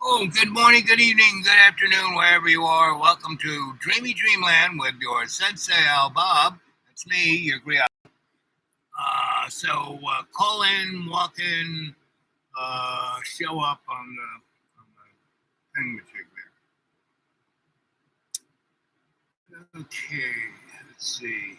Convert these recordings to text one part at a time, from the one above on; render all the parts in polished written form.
Oh, good morning, good evening, good afternoon, wherever you are. Welcome to Dreamy Dreamland with your Sensei Al Bob. That's me, your great. Call in, walk in, show up on the thingamajig there. Okay, let's see.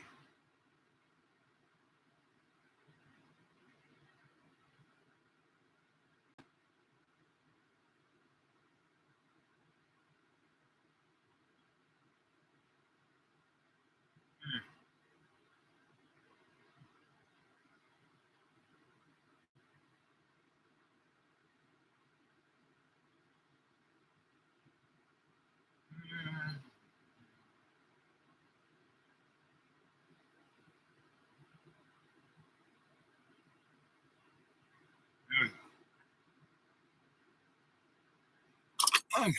Okay.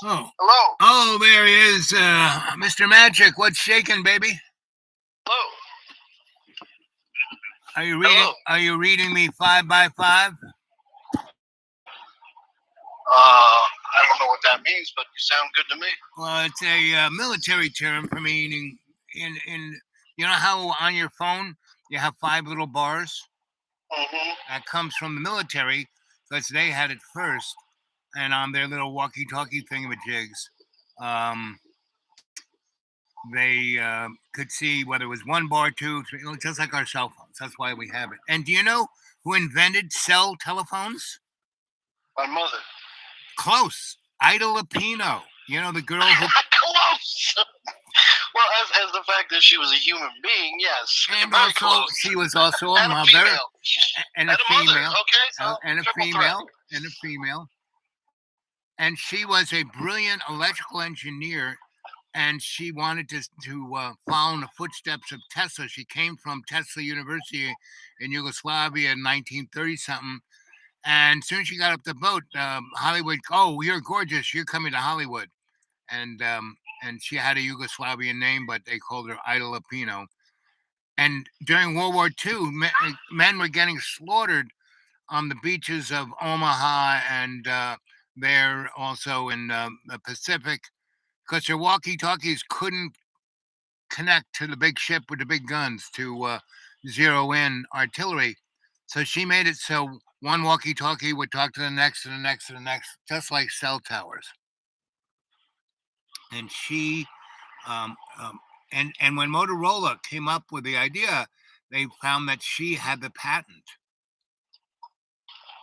Oh, Hello. oh, there he is, Mr. Magic. What's shaking, baby? Hello. Are you reading? Hello. Are you reading me 5x5? I don't know what that means, but you sound good to me. Well, it's a military term for meaning in you know how on your phone you have 5 little bars. Mm-hmm. That comes from the military because they had it first, and on their little walkie-talkie thingamajigs, um, they could see whether it was 1 bar, 2, 3, just like our cell phones. That's why we have it. And do you know who invented cell telephones? My mother. Close. Ida Lupino. You know the girl who. Close. Well, as the fact that she was a human being, yes. And Very also, close. she was also a And mother. a female. And a mother. female, Okay, so and a triple female, threat. and a female, and she was a brilliant electrical engineer, and she wanted to follow in the footsteps of Tesla. She came from Tesla University in Yugoslavia in 1930 something, and as soon as she got up the boat, Hollywood, oh, you're gorgeous, you're coming to Hollywood, and she had a Yugoslavian name, but they called her Ida Lupino. And during World War II, men were getting slaughtered on the beaches of Omaha and there also in the Pacific because their walkie-talkies couldn't connect to the big ship with the big guns to zero in artillery. So she made it so one walkie-talkie would talk to the next and the next and the next, just like cell towers. And she, um, um, and when Motorola came up with the idea, they found that she had the patent.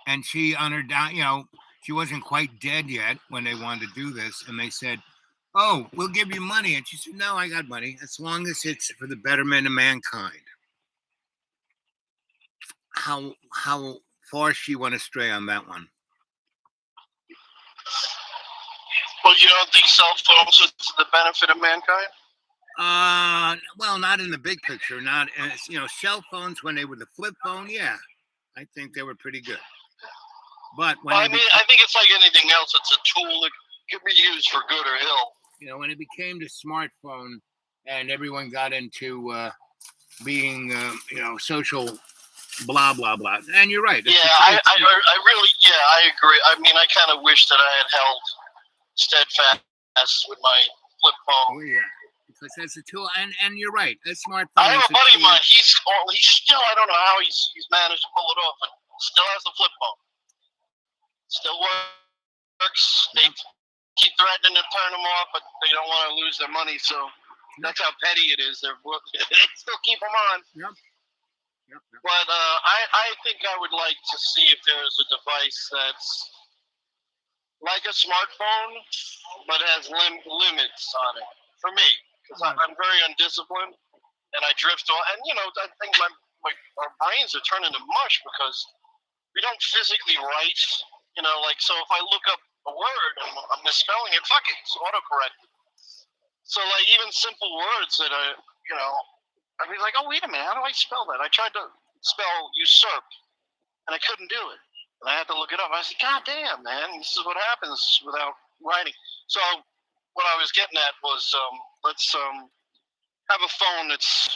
And she on her down, she wasn't quite dead yet when they wanted to do this, and they said, "Oh, we'll give you money," and she said, "No, I got money as long as it's for the betterment of mankind." How far she went astray on that one? Well, you don't think cell phones are to the benefit of mankind? Well, not in the big picture. Not as cell phones when they were the flip phone. Yeah, I think they were pretty good. But when I think it's like anything else. It's a tool that can be used for good or ill. When it became the smartphone and everyone got into being, social, blah blah blah. And you're right. I really, I agree. I mean, I kind of wish that I had held steadfast with my flip phone. Oh yeah, because that's a tool. And you're right. That smartphone. I have a buddy of mine. He's still. I don't know how he's managed to pull it off, but still has the flip phone. Still works. They keep threatening to turn them off, but they don't want to lose their money. So that's how petty it is. They still keep them on. Yep. But I think I would like to see if there's a device that's like a smartphone, but has limits on it. For me, because I'm very undisciplined and I drift off. And I think our brains are turning to mush because we don't physically write. So if I look up a word and I'm misspelling it, fuck it, it's autocorrect. So like even simple words that I'd be like, oh wait a minute, how do I spell that? I tried to spell usurp, and I couldn't do it, and I had to look it up. I said, God damn, man, this is what happens without writing. So what I was getting at was, let's have a phone that's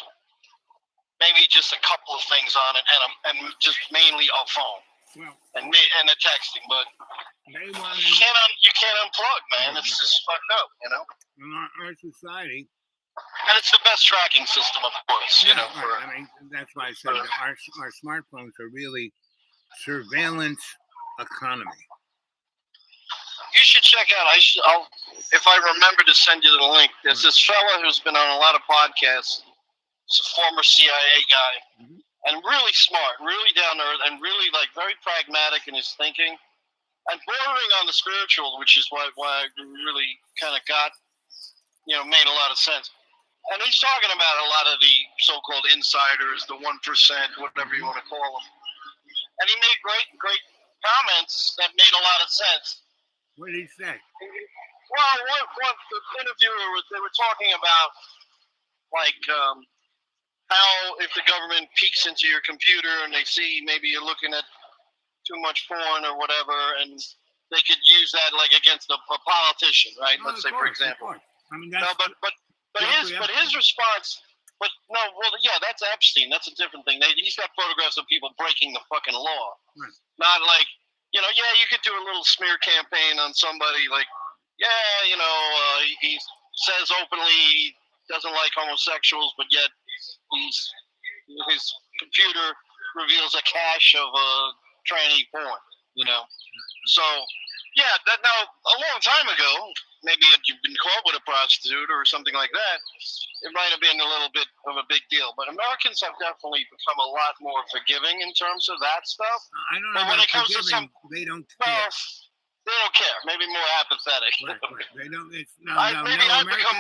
maybe just a couple of things on it, and just mainly a phone. Well, and the texting, but they want you can't unplug, man. It's just fucked up, you know. in our society. And it's the best tracking system, of course, you know. Right. I mean, that's why I said that our smartphones are really surveillance economy. You should check out. I'll if I remember to send you the link. There's this fella who's been on a lot of podcasts. He's a former CIA guy, and really smart, really down to earth, and really like very pragmatic in his thinking, and bordering on the spiritual, which is why I really kind of got, made a lot of sense. And he's talking about a lot of the so-called insiders, the 1%, whatever you want to call them. And he made great comments that made a lot of sense. What did he say? Well, what the interviewer they were talking about, like how if the government peeks into your computer and they see maybe you're looking at too much porn or whatever, and they could use that like against a politician, right? Let's say, for example. I mean, that's but his response. But no, well, yeah, that's Epstein. That's a different thing. He's got photographs of people breaking the fucking law. Right. Not like, you could do a little smear campaign on somebody like, he says openly he doesn't like homosexuals, but yet his computer reveals a cache of tranny porn, So, yeah, that now, a long time ago, maybe if you've been caught with a prostitute or something like that, it might have been a little bit of a big deal. But Americans have definitely become a lot more forgiving in terms of that stuff. I don't know about forgiving. They don't care. Well, they don't care. Maybe more apathetic. Right. They don't. It's maybe I've become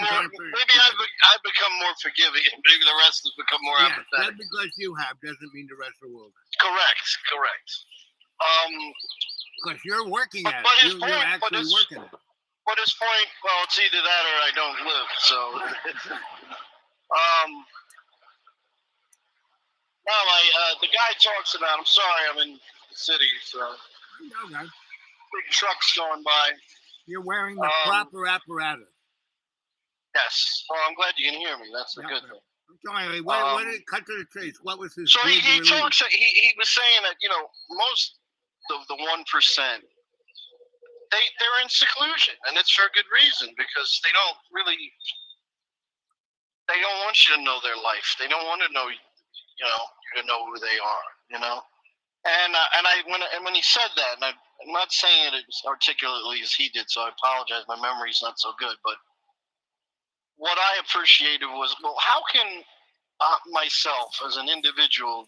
more forgiving, and maybe the rest has become more apathetic. Just because you have doesn't mean the rest of the world. Correct. Because you're working at it. You're actually working at it. But his point, well, it's either that or I don't live. So, the guy talks about. I'm sorry, I'm in the city, so big trucks going by. You're wearing the proper apparatus. Yes. Well, I'm glad you can hear me. That's a good thing. Anyway, what did it cut to the chase? What was his? So he talks. He was saying that most of the 1%. They're in seclusion, and it's for a good reason, because they don't want you to know their life. They don't want to know, you to know who they are, And when he said that, and I'm not saying it as articulately as he did, so I apologize. My memory's not so good, but what I appreciated was, well, how can myself as an individual,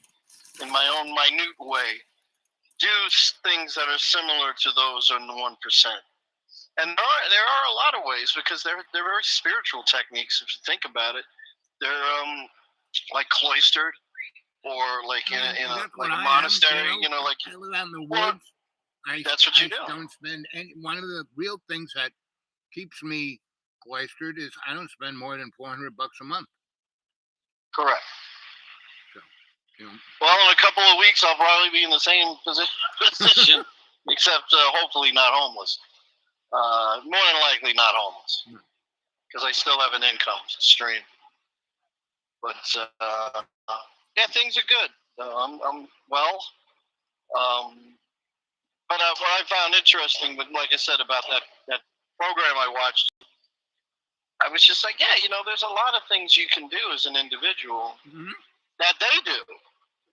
in my own minute way, do things that are similar to those in the 1%, and there are a lot of ways, because they're very spiritual techniques. If you think about it, they're like cloistered, or like in a monastery. I live out in the woods. That's what you do. Don't spend any. One of the real things that keeps me cloistered is I don't spend more than $400 a month. Correct. Well, in a couple of weeks, I'll probably be in the same position, except hopefully not homeless. More than likely not homeless, because I still have an income stream. But things are good. I'm well. But what I found interesting, like I said about that program I watched, I was just like, there's a lot of things you can do as an individual that they do.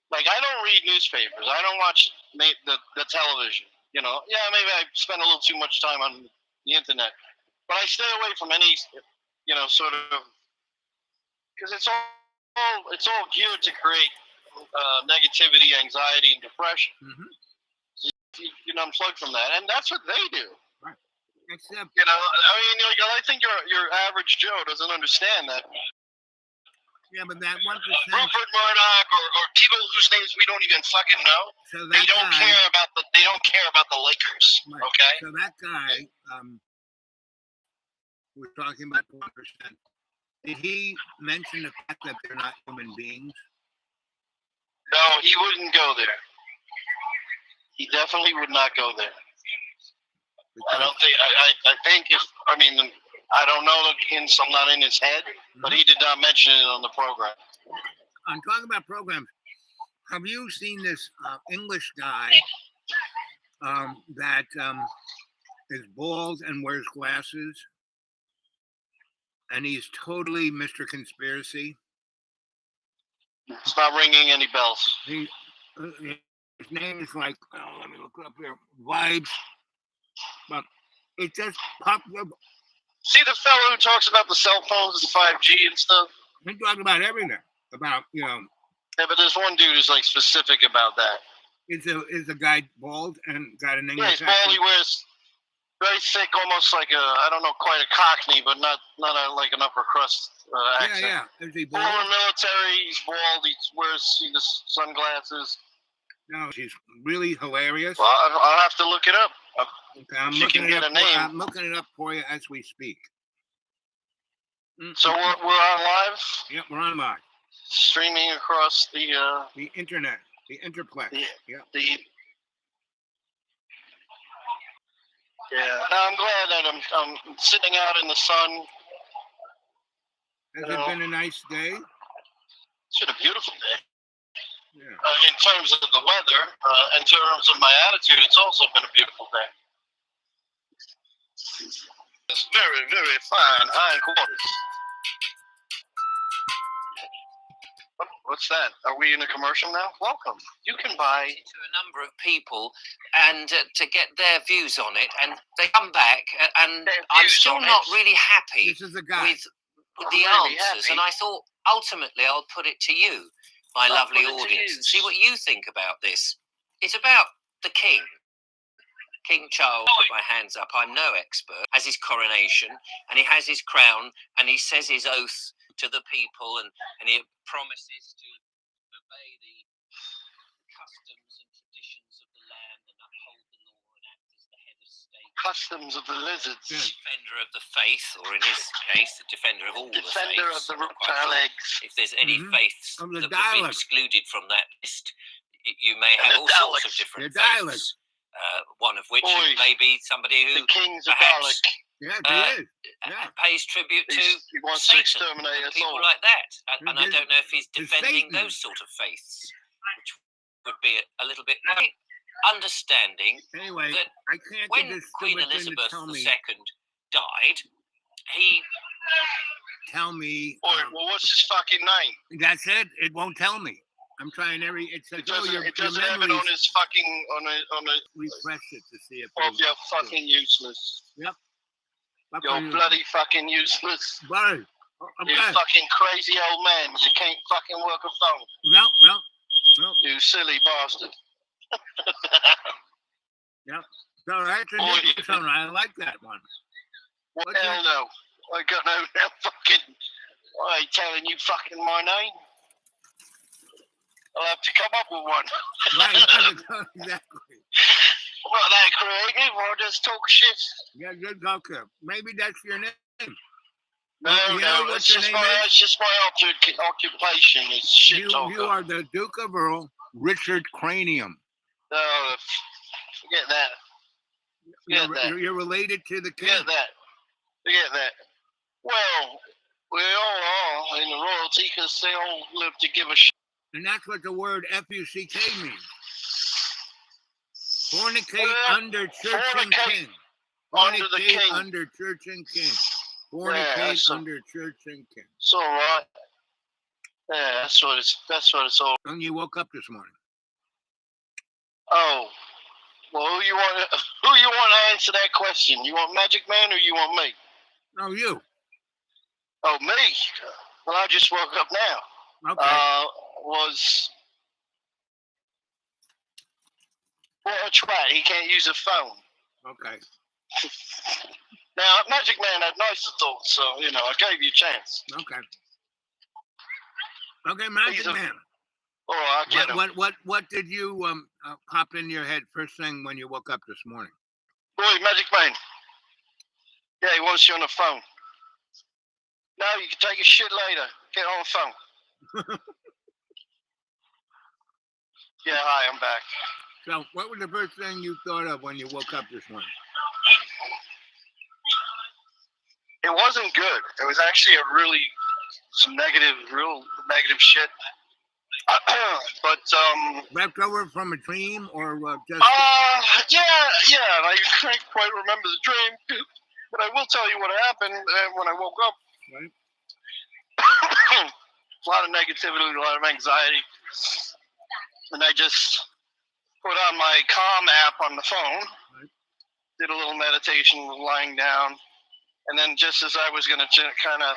Like, I don't read newspapers. I don't watch the television. Maybe I spend a little too much time on the internet. But I stay away from any, sort of, because it's all geared to create negativity, anxiety, and depression. You unplug from that, and that's what they do. Right. Except, I think your average Joe doesn't understand that. Yeah, but that 1%. Rupert Murdoch or people whose names we don't even fucking know. So they don't care about the Lakers. Right. Okay. So that guy, we're talking about 1%. Did he mention the fact that they're not human beings? No, he wouldn't go there. He definitely would not go there. I don't think. I think I don't know the hints. I'm not in his head, but he did not mention it on the program. I'm talking about programs. Have you seen this English guy that is bald and wears glasses, and he's totally Mr. Conspiracy. It's not ringing any bells. He, his name is like, oh, let me look it up here. Vibes, but it just popped up. See the fellow who talks about the cell phones and 5G and stuff? He talking about everything. About Yeah, but there's one dude who's like specific about that. is a guy bald and got an English Yeah, he's bald. He wears very thick, almost like I don't know, quite a Cockney, but not like an upper crust accent. Yeah. Is he bald? Former military. He's bald. He wears sunglasses. No, she's really hilarious. Well, I'll have to look it up. Okay, I'm looking it up for you as we speak. So we're on live? Yep, we're on live. Streaming across the internet, the interplex. Yeah. Yeah. No, I'm glad that I'm sitting out in the sun. Has it been a nice day? It's been a beautiful day. Yeah. In terms of the weather, in terms of my attitude, it's also been a beautiful day. It's very, very fine hindquarters. What's that? Are we in a commercial now? Welcome. You can buy to a number of people and to get their views on it, and they come back, and I'm still not really happy with the answers. And I thought, ultimately, I'll put it to you, my lovely audience, and see what you think about this. It's about the king. King Charles, put my hands up, I'm no expert, has his coronation, and he has his crown, and he says his oath to the people, and he promises to obey the customs and traditions of the land and uphold the law and act as the head of state. Customs of the lizards. Defender of the faith, or in his case, the defender of all the faiths. Defender of the reptile eggs. If there's any faiths that would be excluded from that list, you may have all sorts of different faiths. One of which may be somebody who the king's a Dalek. Pays tribute to he wants Satan, to exterminate us people all. like that. And I don't know if he's defending those sort of faiths, which would be a little bit understanding anyway, that I can't when Queen Elizabeth II died, he... Tell me... well, what's his fucking name? That's it. It won't tell me. I'm trying it says, it doesn't have it on his fucking on a refresh it to see if you're fucking useless. Yep. You're bloody fucking useless. Buddy. You fucking crazy old man. You can't fucking work a phone. No. You silly bastard. Yep. So that's an interesting one. I like that one. What hell no. I got no fucking... I ain't telling you fucking my name. I'll have to come up with one. Right, exactly. Not that creative, or just talk shit. Yeah, good talker. Maybe that's your name. No, it's just my occupation. It's shit talker. You are the Duke of Earl, Richard Cranium. No, forget that. You're related to the king. Forget that. Well, we all are in the royalty because they all live to give a shit. And that's what the word F-U-C-K means. Fornicate under church and king. Fornicate under church and king. Fornicate under church and king. It's all right. Yeah, that's what it's all. And you woke up this morning. Oh, well, who you want to answer that question? You want Magic Man or you want me? No, you. Oh, me? Well, I just woke up now. Okay. What a twat. He can't use a phone. Okay. Now, Magic Man had nicer thoughts, so, I gave you a chance. Okay, Magic Man. Oh, I get him. What did you pop in your head first thing when you woke up this morning? Boy, Magic Man. Yeah, he wants you on the phone. No, you can take a shit later. Get on the phone. Yeah, hi, I'm back. So, what was the first thing you thought of when you woke up this morning? It wasn't good. It was actually real negative shit. But left over from a dream or just? yeah. And I can't quite remember the dream, but I will tell you what happened when I woke up. Right. A lot of negativity, a lot of anxiety, and I just put on my Calm app on the phone. Right. Did a little meditation, lying down, and then just as I was going to kind of,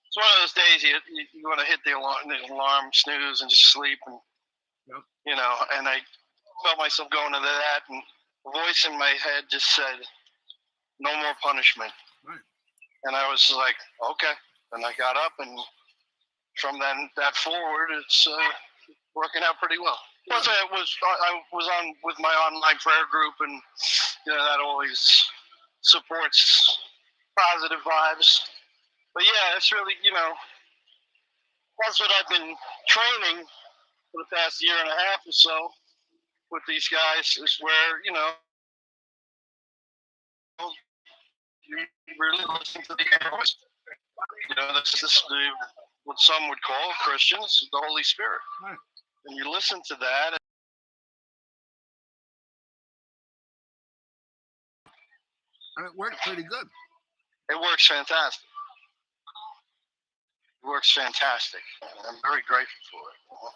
it's one of those days you want to hit the alarm, snooze, and just sleep, and Yep. you know. And I felt myself going into that, and a voice in my head just said, "No more punishment." Right. And I was like, "Okay." And I got up, and from that forward, it's working out pretty well. Plus, I was on with my online prayer group, and that always supports positive vibes. But yeah, it's really, that's what I've been training for the past year and a half or so with these guys, is where, you really listen to the inner voice. This is what some would call Christians, the Holy Spirit. Right. And you listen to that. And it worked pretty good. It works fantastic. It works fantastic. I'm very grateful for it.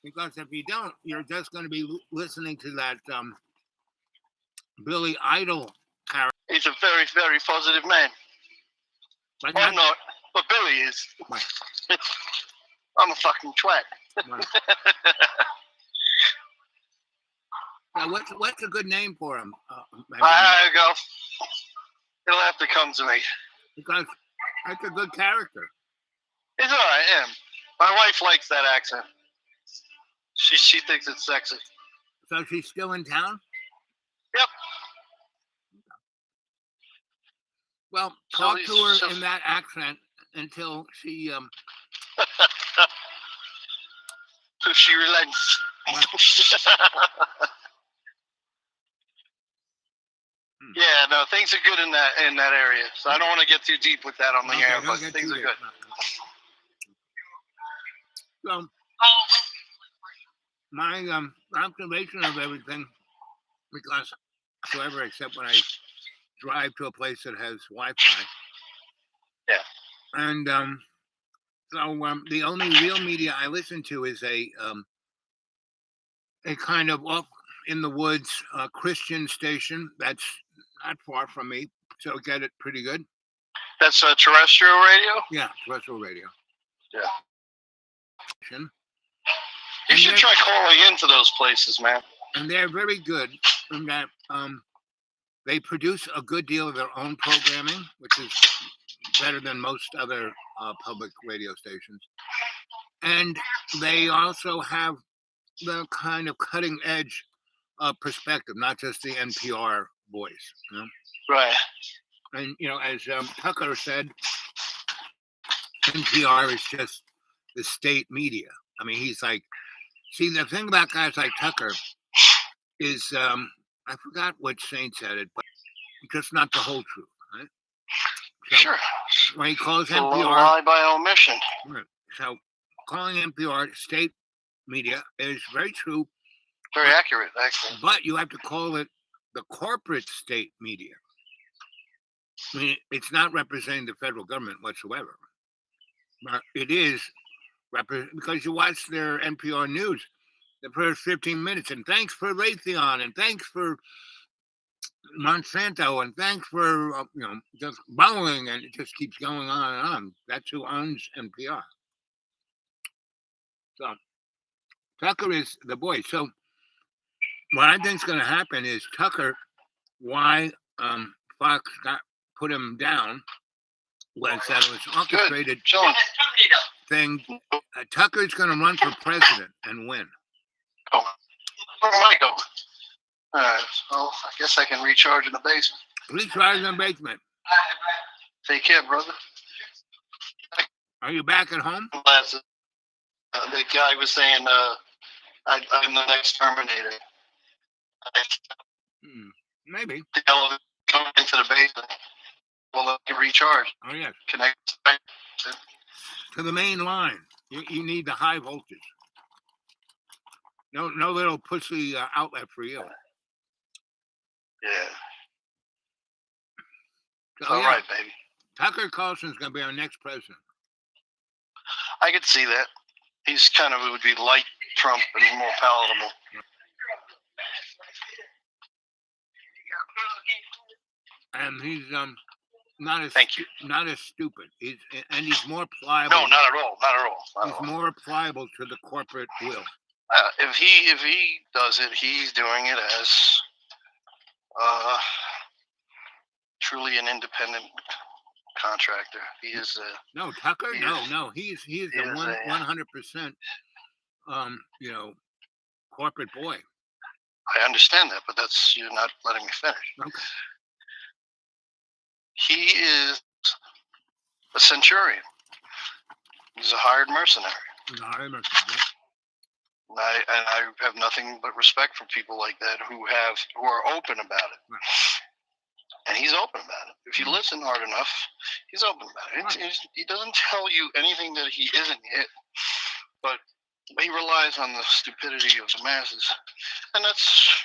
Because if you don't, you're just going to be listening to that Billy Idol character. He's a very, very positive man. But I'm not, but Billy is. Right. I'm a fucking twat. Right. Now, what's a good name for him? I go. He'll have to come to me. Because that's a good character. It's all right, yeah. My wife likes that accent. She thinks it's sexy. So she's still in town? Yep. Well, talk to her in that accent until she till she relents. Yeah, no, things are good in that area. So I don't want to get too deep with that on the air, but things are good. So my observation of everything, because whatsoever, except when I drive to a place that has Wi-Fi. Yeah. And so the only real media I listen to is a kind of off in the woods Christian station that's not far from me, so get it pretty good. That's terrestrial radio? Yeah, terrestrial radio. Yeah. And you should try calling into those places, man. And they're very good in that they produce a good deal of their own programming, which is better than most other public radio stations. And they also have the kind of cutting edge perspective, not just the NPR voice. Right. And, as Tucker said, NPR is just the state media. I mean, he's like, see, the thing about guys like Tucker is, I forgot which saint said it, but just not the whole truth, right? So, sure. When he calls it's NPR, a lie by omission. Right. So calling NPR state media is very true. Very accurate, actually. But you have to call it the corporate state media. I mean, it's not representing the federal government whatsoever. But it is because you watch their NPR news the first 15 minutes, and thanks for Raytheon, and thanks for Monsanto, and thanks for just Boeing, and it just keeps going on and on. That's who owns NPR. So Tucker is the boy. So what I think is going to happen is Tucker, why Fox put him down was that it was orchestrated thing. Tucker's going to run for president and win. Oh, where am I going? All right, so I guess I can recharge in the basement. Recharge in the basement. Take care, brother. Are you back at home? The guy was saying, I'm the next Terminator. Maybe. The elevator going into the basement. Well, let me recharge. Oh, yes. Connect to the main line. You need the high voltage. No little pussy outlet for you. Yeah. So, All yeah, right, baby. Tucker Carlson's going to be our next president. I could see that. He's kind of would be light Trump and more palatable. And he's not as Thank you. not as stupid. He's more pliable. No, not at all. Not at all. Not He's at all. more pliable to the corporate will. If he does it, he's doing it as truly an independent contractor. He is No, Tucker. No. He's he the is 100%. Corporate boy. I understand that, but that's you're not letting me finish. Okay. He is a centurion. He's a hired mercenary. No, I remember that. And I have nothing but respect for people like that who are open about it. Right. And he's open about it. If you listen hard enough, he's open about it. Right. He doesn't tell you anything that he isn't yet, but he relies on the stupidity of the masses, and that's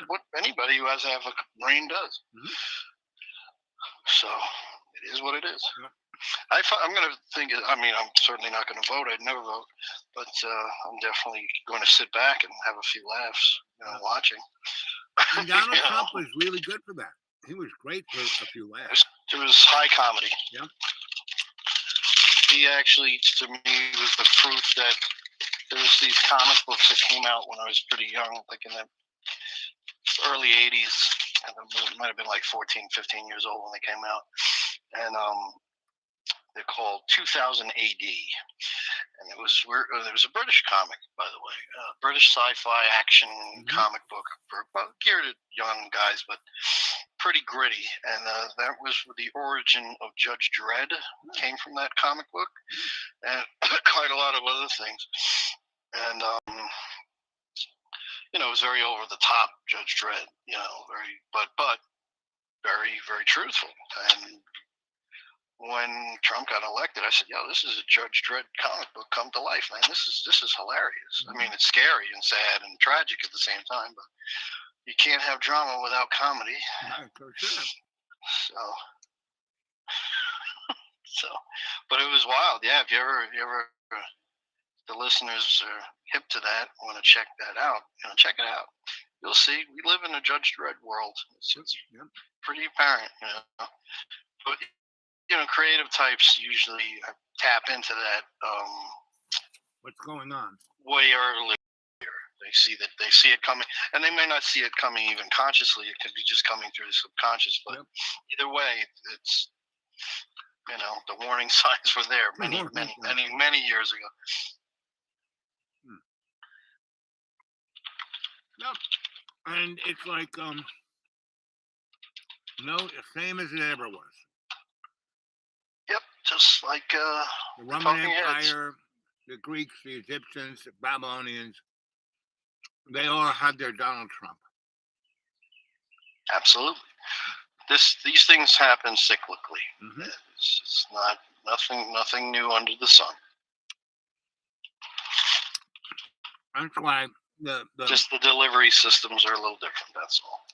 what anybody who has half a brain does. Mhm. So it is what it is. Yeah. I'm going to think. I mean, I'm certainly not going to vote. I'd never vote, but I'm definitely going to sit back and have a few laughs, watching. And Donald Trump was really good for that. He was great for a few laughs. It was high comedy. Yeah. He actually, to me, was the proof that there was these comic books that came out when I was pretty young, like in the early 80s. It might have been like 14, 15 years old when they came out. And they're called 2000 AD. And it was a British comic, by the way, British sci-fi action comic book geared at young guys, but pretty gritty. And that was the origin of Judge Dredd, came from that comic book, and quite a lot of other things. And it was very over the top, Judge Dredd. But very, very truthful. And when Trump got elected, I said, "Yo, this is a Judge Dredd comic book come to life, man. This is hilarious. I mean, it's scary and sad and tragic at the same time, but you can't have drama without comedy." For sure. So, but it was wild. Yeah, if you ever, the listeners are hip to that, want to check that out, check it out. You'll see, we live in a Judge Dredd world. It's pretty apparent, But creative types usually tap into that. What's going on? Way earlier. They see it coming, and they may not see it coming even consciously. It could be just coming through the subconscious. But either way, it's the warning signs were there many years ago. No, and it's like the same as it ever was. Yep, just like The Roman Empire, the Greeks, the Egyptians, the Babylonians, they all had their Donald Trump. Absolutely. These things happen cyclically. Mm-hmm. It's not nothing new under the sun. That's why just the delivery systems are a little different. That's all.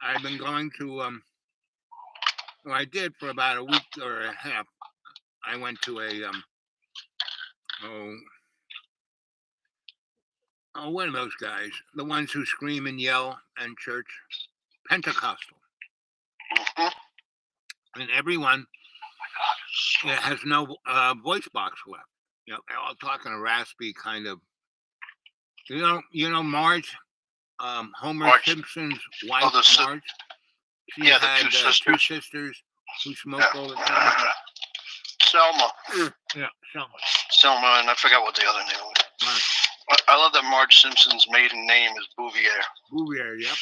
I've been going to I did for about a week or a half. I went to a one of those guys, the ones who scream and yell in church, Pentecostal. Mm-hmm. And everyone has no voice box left. They're all talking a raspy kind of. Marge, Homer Simpson's wife, Marge. She had two sisters who smoked all the time. Selma. Yeah, Selma. Selma, and I forgot what the other name was. Right. I love that Marge Simpson's maiden name is Bouvier. Bouvier, yep.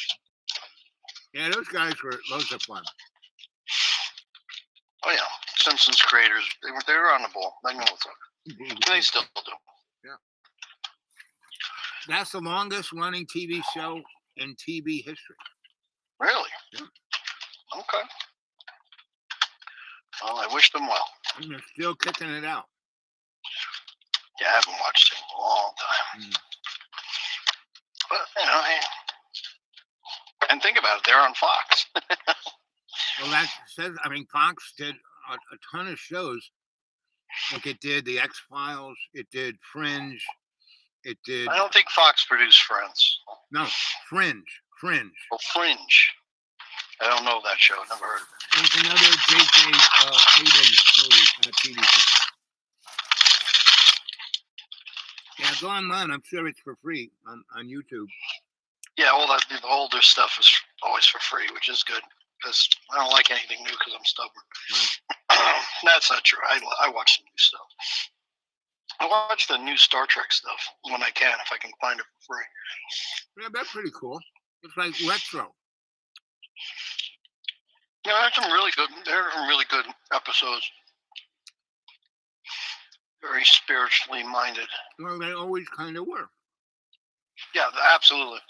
Yeah, those guys were loads of fun. Oh yeah, Simpsons creators, they were on the ball. They know what's up. They still do. Yeah. That's the longest running TV show in TV history. Really? Yeah. Okay. Well, I wish them well. And they're still kicking it out. Yeah, I haven't watched it in a long time. But, and think about it, they're on Fox. Well, that says, I mean, Fox did a ton of shows. Like it did the X-Files, it did Fringe, it did... I don't think Fox produced Friends. No, Fringe. Oh, Fringe. I don't know that show. Never heard of it. There's another J.J. Abrams movie, TV show. Yeah, go online. I'm sure it's for free on YouTube. Yeah, all that, the older stuff is always for free, which is good because I don't like anything new because I'm stubborn. Right. That's not true. I watch some new stuff. I watch the new Star Trek stuff when I can, if I can find it for free. Yeah, that's pretty cool. It's like retro. Yeah, there's some really good. There are some really good episodes. Very spiritually minded. Well, they always kind of were. Yeah, absolutely.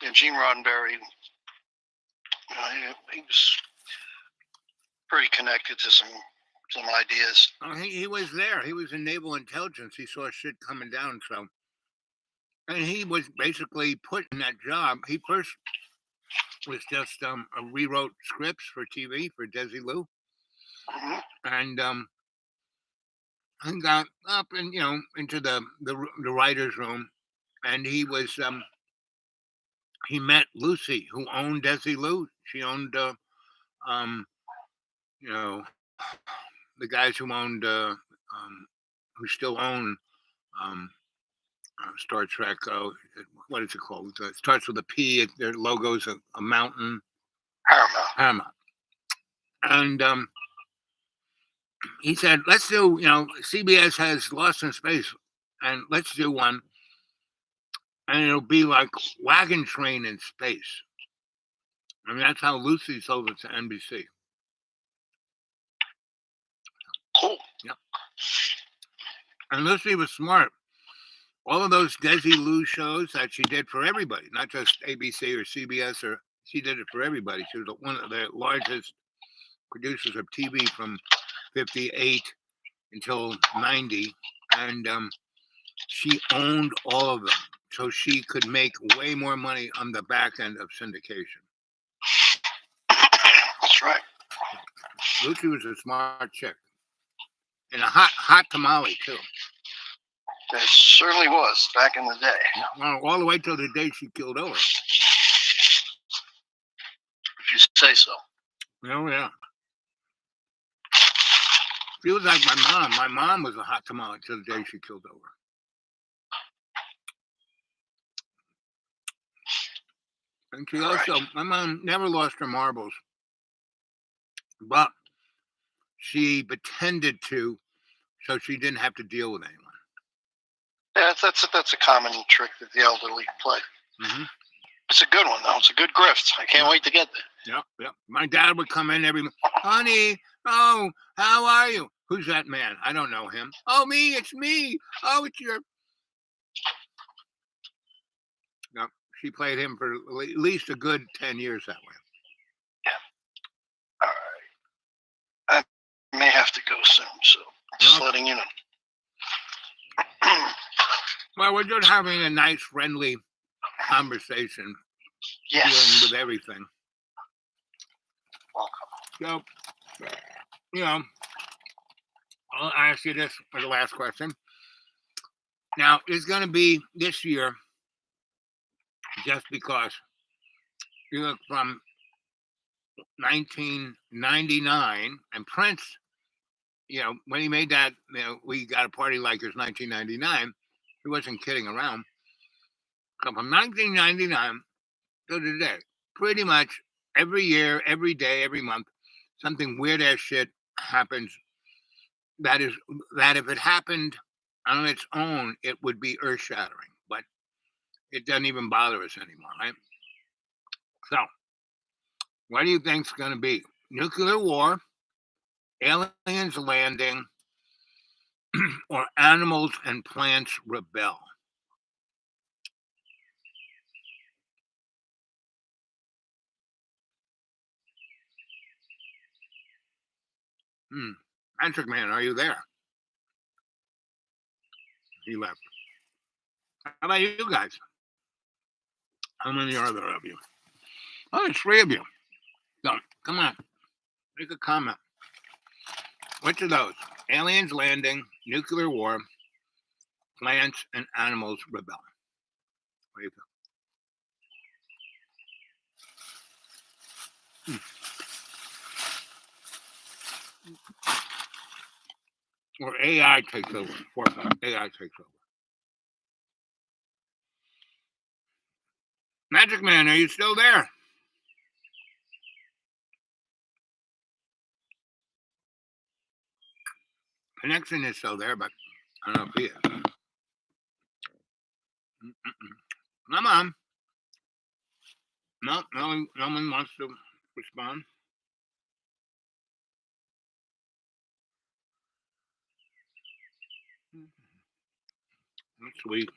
Yeah, Gene Roddenberry, he was pretty connected to some ideas. Oh, he was there. He was in naval intelligence. He saw shit coming down. So, and he was basically put in that job. He first was just rewrote scripts for TV for Desilu, Mm-hmm. and he got up and into the writers' room, and he was he met Lucy, who owned Desilu. She owned the guys who owned who still own Star Trek. What is it called? It starts with a P. Their logo's a mountain. Paramount. And he said, let's do, CBS has Lost in Space, and let's do one. And it'll be like Wagon Train in Space. I mean, that's how Lucy sold it to NBC. Cool. Yeah. And Lucy was smart. All of those Desilu shows that she did for everybody, not just ABC or CBS, she did it for everybody. She was one of the largest producers of TV from 58 until 90. And she owned all of them. So she could make way more money on the back end of syndication. That's right. Lucy was a smart chick. And a hot tamale, too. It certainly was back in the day. Well, all the way till the day she killed over. If you say so. Oh, yeah. She was like my mom. My mom was a hot tamale till the day she killed over. And she also, my mom never lost her marbles, but she pretended to, so she didn't have to deal with anyone. Yeah, that's a common trick that the elderly play. Mm-hmm. It's a good one, though. It's a good grift. I can't wait to get there. Yep. My dad would come in honey, oh, how are you? Who's that man? I don't know him. Oh, me, it's me. Oh, it's your... No, she played him for at least a good 10 years that way. Yeah. All right. I may have to go soon, so just letting you know. Well, we're just having a nice, friendly conversation. Yes. Dealing with everything. Welcome. So, I'll ask you this for the last question. Now, it's going to be this year, just because you look from 1999, and Prince, when he made that, We Got a Party Like It's 1999, he wasn't kidding around. So from 1999 to today, pretty much every year, every day, every month, something weird ass shit happens. That if it happened on its own, it would be earth shattering, but it doesn't even bother us anymore, right? So, what do you think's going to be? Nuclear war, aliens landing, or animals and plants rebel? Patrick Man, are you there? he left. How about you guys? How many are there of you? Oh, there's 3 of you. So, come on. Make a comment. Which of those? Aliens landing, nuclear war, plants and animals rebel. What do you think? Or AI takes over. AI takes over. Magic Man, are you still there? Connection is still there, but I don't know if he is. Come on. No one wants to respond. That's sweet.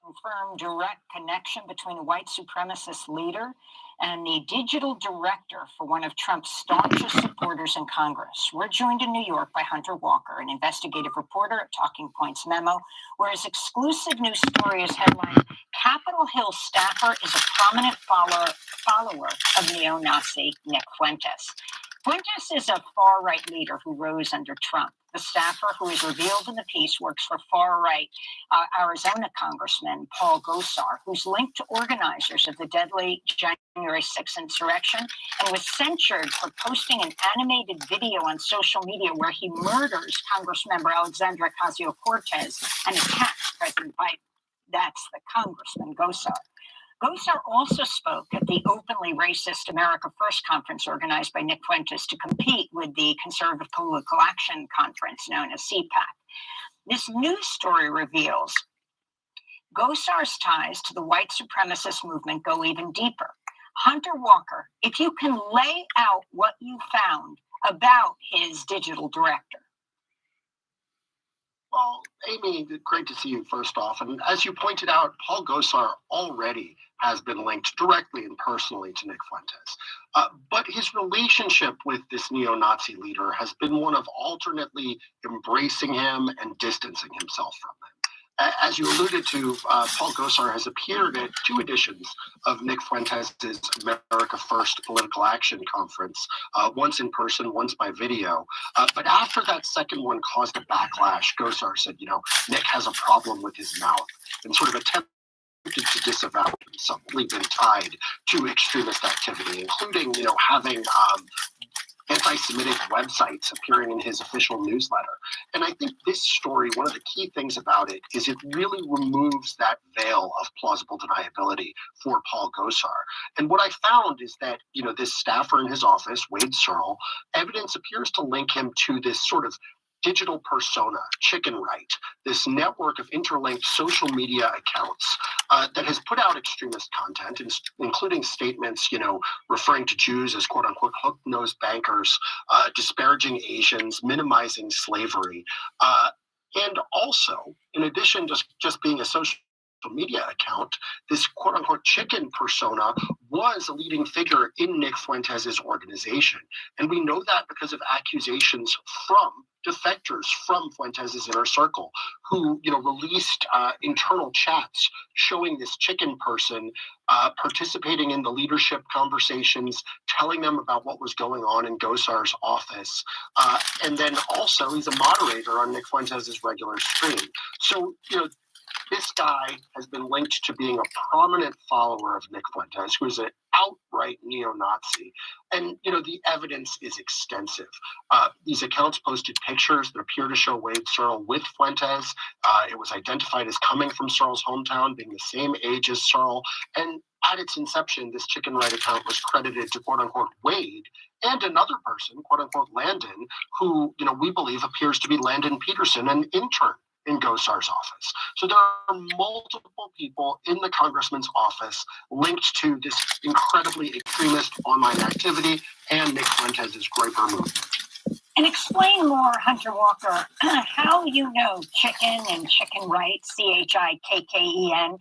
Confirmed direct connection between a white supremacist leader and the digital director for one of Trump's staunchest supporters in Congress. We're joined in New York by Hunter Walker, an investigative reporter at Talking Points Memo, where his exclusive news story is headlined, Capitol Hill staffer is a prominent follower of neo-Nazi Nick Fuentes. Fuentes is a far-right leader who rose under Trump. The staffer, who is revealed in the piece, works for far-right Arizona Congressman Paul Gosar, who's linked to organizers of the deadly January 6th insurrection and was censured for posting an animated video on social media where he murders Congressmember Alexandria Ocasio-Cortez and attacks President Biden. That's the Congressman Gosar. Gosar also spoke at the openly racist America First conference organized by Nick Fuentes to compete with the Conservative Political Action Conference known as CPAC. This news story reveals Gosar's ties to the white supremacist movement go even deeper. Hunter Walker, if you can lay out what you found about his digital director. Well, Amy, great to see you first off. And as you pointed out, Paul Gosar already has been linked directly and personally to Nick Fuentes. But his relationship with this neo-Nazi leader has been one of alternately embracing him and distancing himself from him. As you alluded to, Paul Gosar has appeared at 2 editions of Nick Fuentes' America First Political Action Conference, once in person, once by video. But after that second one caused a backlash, Gosar said, Nick has a problem with his mouth, and sort of attempted to disavow something been tied to extremist activity, including, having anti-Semitic websites appearing in his official newsletter. And I think this story, one of the key things about it is it really removes that veil of plausible deniability for Paul Gosar. And what I found is that, this staffer in his office, Wade Searle, evidence appears to link him to this sort of digital persona, Chicken Right, this network of interlinked social media accounts that has put out extremist content, including statements, referring to Jews as quote unquote hook-nosed bankers, disparaging Asians, minimizing slavery. And also, in addition to just being a social media account, this quote unquote chicken persona was a leading figure in Nick Fuentes' organization. And we know that because of accusations from defectors from Fuentes' inner circle who, released internal chats showing this chicken person participating in the leadership conversations, telling them about what was going on in Gosar's office. And then also he's a moderator on Nick Fuentes' regular stream. So, this guy has been linked to being a prominent follower of Nick Fuentes, who is an outright neo-Nazi. And, the evidence is extensive. These accounts posted pictures that appear to show Wade Searle with Fuentes. It was identified as coming from Searle's hometown, being the same age as Searle. And at its inception, this Chicken Right account was credited to quote-unquote Wade and another person, quote-unquote Landon, who, we believe appears to be Landon Peterson, an intern in Gosar's office. So there are multiple people in the congressman's office linked to this incredibly extremist online activity and Nick Fuentes' Groyper movement. And explain more, Hunter Walker, how you know Chicken and Chicken Right, Chikken,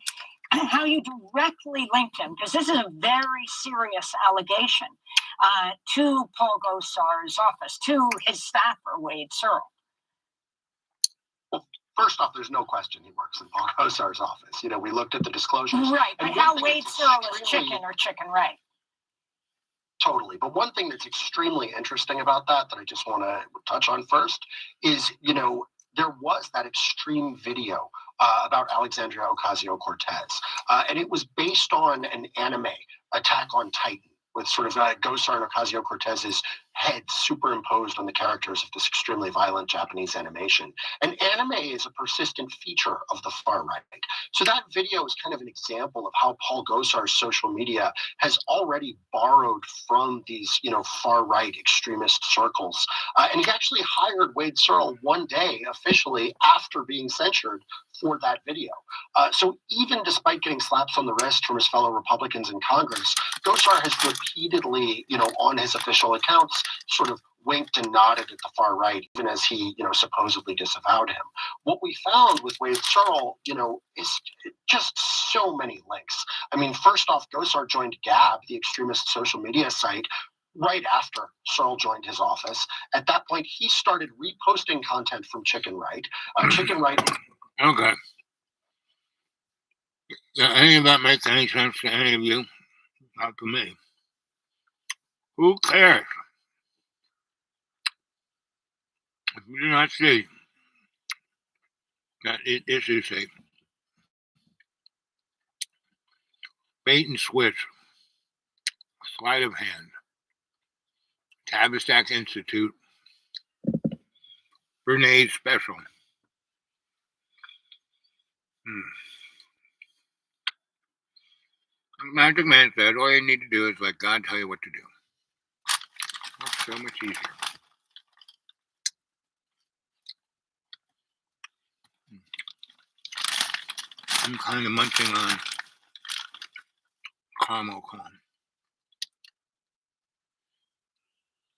how you directly linked him, because this is a very serious allegation. to Paul Gosar's office, to his staffer, Wade Searle? Well, first off, there's no question he works in Paul Gosar's office. You know, we looked at the disclosures. Right, but how Wade Searle is chicken or chicken right? Totally. But one thing that's extremely interesting about that I just want to touch on first is, you know, there was that extreme video about Alexandria Ocasio-Cortez. And it was based on an anime, Attack on Titan, with sort of Gosar and Ocasio-Cortez's heads superimposed on the characters of this extremely violent Japanese animation. And anime is a persistent feature of the far right. So that video is kind of an example of how Paul Gosar's social media has already borrowed from these, you know, far right extremist circles. And he actually hired Wade Searle one day officially after being censured for that video. So even despite getting slaps on the wrist from his fellow Republicans in Congress, Gosar has repeatedly, you know, on his official accounts, sort of winked and nodded at the far right, even as he, you know, supposedly disavowed him. What we found with Wade Searle, you know, is just so many links. I mean, first off, Gosar joined Gab, the extremist social media site, right after Searle joined his office. At that point, he started reposting content from Chicken Right. Chicken Right. Okay. Does any of that make any sense to any of you? Not to me. Who cares? If you do not see that this is a bait and switch, sleight of hand, Tavistock Institute, Grenade Special. Magic Man said, all you need to do is let God tell you what to do. That's so much easier. I'm kind of munching on caramel corn.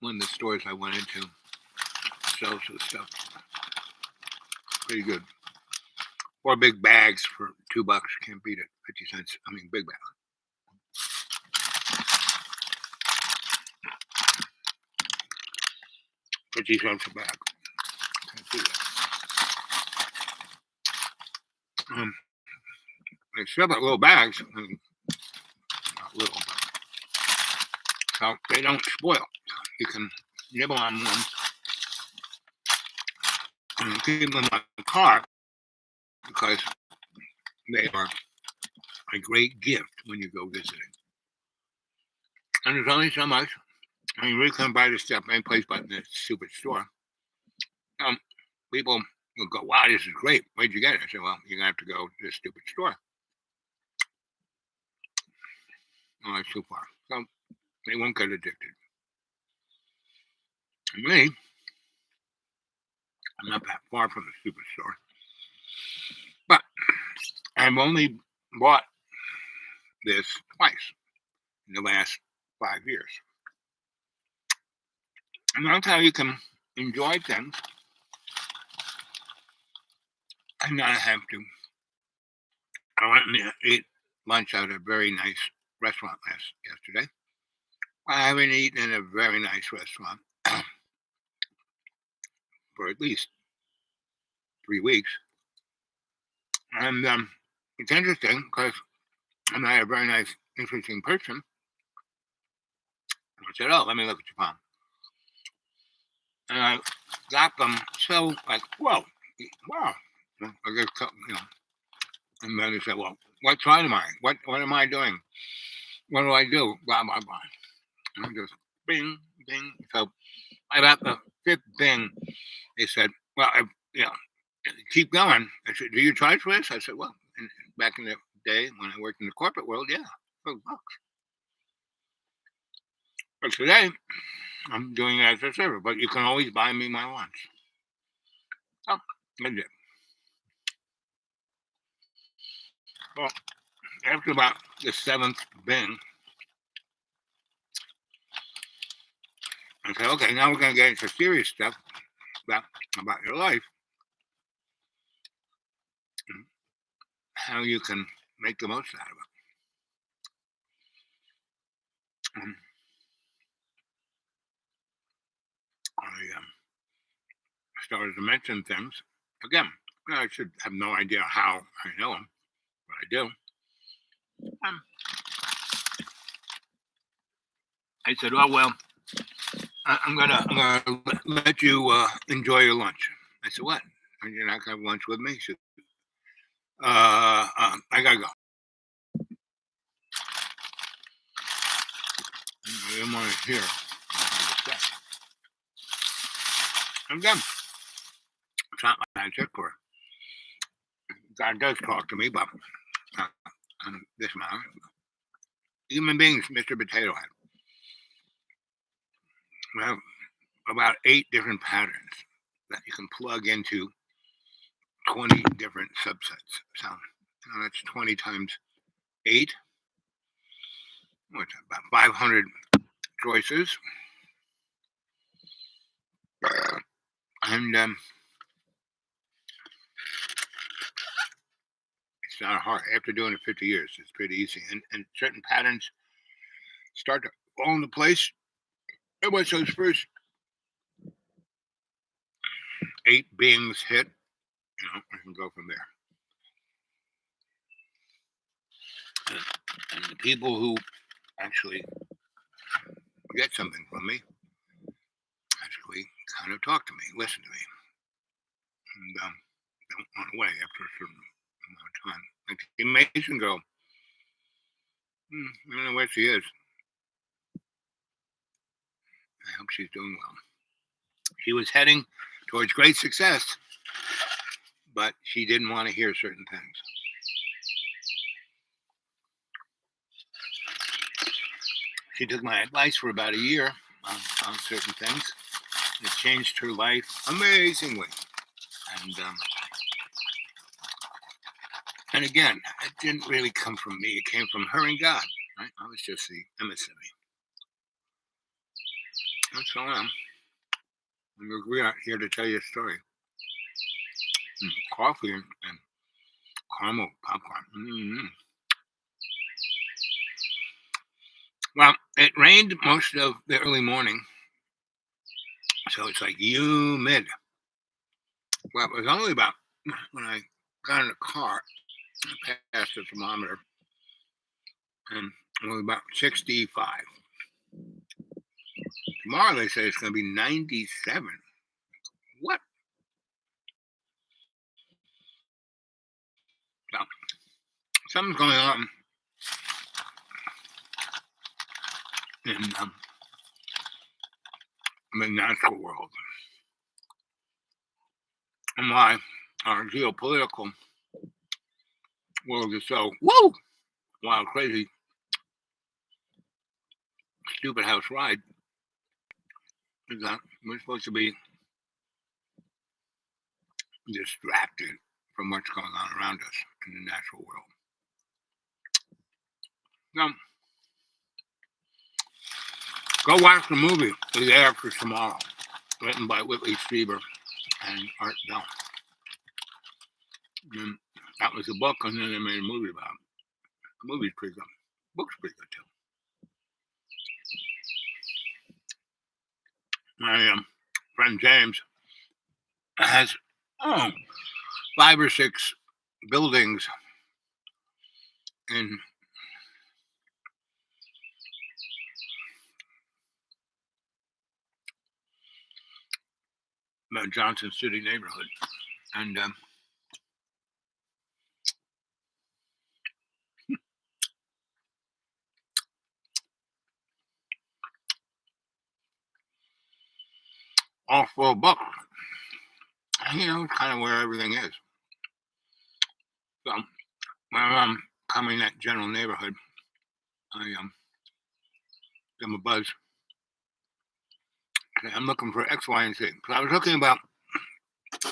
One of the stores I went into sells this stuff. Pretty good. 4 big bags for $2. Can't beat it. 50 cents. I mean, big bag. $0.50 a bag. Can't beat it. They sell that little bags. I mean, not little, but so they don't spoil. You can nibble on one and keep them in my car because they are a great gift when you go visiting. And there's only so much. I mean, you really couldn't buy this stuff any place but in this stupid store. People will go, wow, this is great. Where'd you get it? I said, well, you're going to have to go to this stupid store. Oh, it's too far. So they won't get addicted. And me, I'm not that far from the stupid store. But I've only bought this twice in the last 5 years. And that's how you can enjoy things and not have to. I went and ate lunch at a very nice restaurant yesterday. I haven't eaten in a very nice restaurant for at least 3 weeks. And it's interesting because I'm not a very nice, interesting person. I said, oh, let me look at your palm. And I got them so like, whoa, wow. I guess, you know. And then they said, well, what side am I? What am I doing? What do I do? Blah, blah, blah. And I just bing, bing. So about the 5th bing, they said, well, you know, keep going. I said, do you charge for this? I said, well, back in the day when I worked in the corporate world, yeah, $12. But today, I'm doing it as a server, but you can always buy me my lunch. Oh, I did. Well, after about the 7th bing, I said, okay, now we're going to get into serious stuff about your life. And how you can make the most out of it. I started to mention things. Again, I should have no idea how I know them, but I do. I said, "Oh well, I'm gonna let you enjoy your lunch." I said, "What? You're not gonna have lunch with me?" She said, I gotta go. I didn't want to hear. I'm done. It's not my magic, or God does talk to me, but this matter. Human beings, Mr. Potato Head. We have about 8 different patterns that you can plug into 20 different subsets. So that's 20 times 8. What's that, about 500 choices. And it's not hard. After doing it 50 years, it's pretty easy. And certain patterns start to fall into place. And once those first 8 beings hit, I can go from there. And the people who actually get something from me actually kind of talk to me, listen to me, and don't run away after a certain amount of time. Like the Mason girl, I don't know where she is. I hope she's doing well. She was heading towards great success, but she didn't want to hear certain things. She took my advice for about a year on certain things. It changed her life amazingly. And again, it didn't really come from me. It came from her and God. Right? I was just the emissary. That's all I am. We are here to tell you a story. Coffee and caramel popcorn. Mm-hmm. Well, it rained most of the early morning, so it's like humid. Well, it was only about when I got in the car, I passed the thermometer, and it was about 65. Tomorrow they say it's going to be 97. What? So, something's going on in the natural world. And why our geopolitical world is so wild, crazy, stupid house ride is that we're supposed to be distracted from what's going on around us in the natural world. Now, go watch the movie The Day After Tomorrow, written by Whitley Strieber and Art Bell. And that was a book, and then they made a movie about it. The movie's pretty good. The book's pretty good, too. My friend James has 5 or 6 buildings in the Johnson City neighborhood. And all full of books. And, kind of where everything is. So when I'm coming that general neighborhood, I give them a buzz. I'm looking for X, Y, and Z. So I was looking about,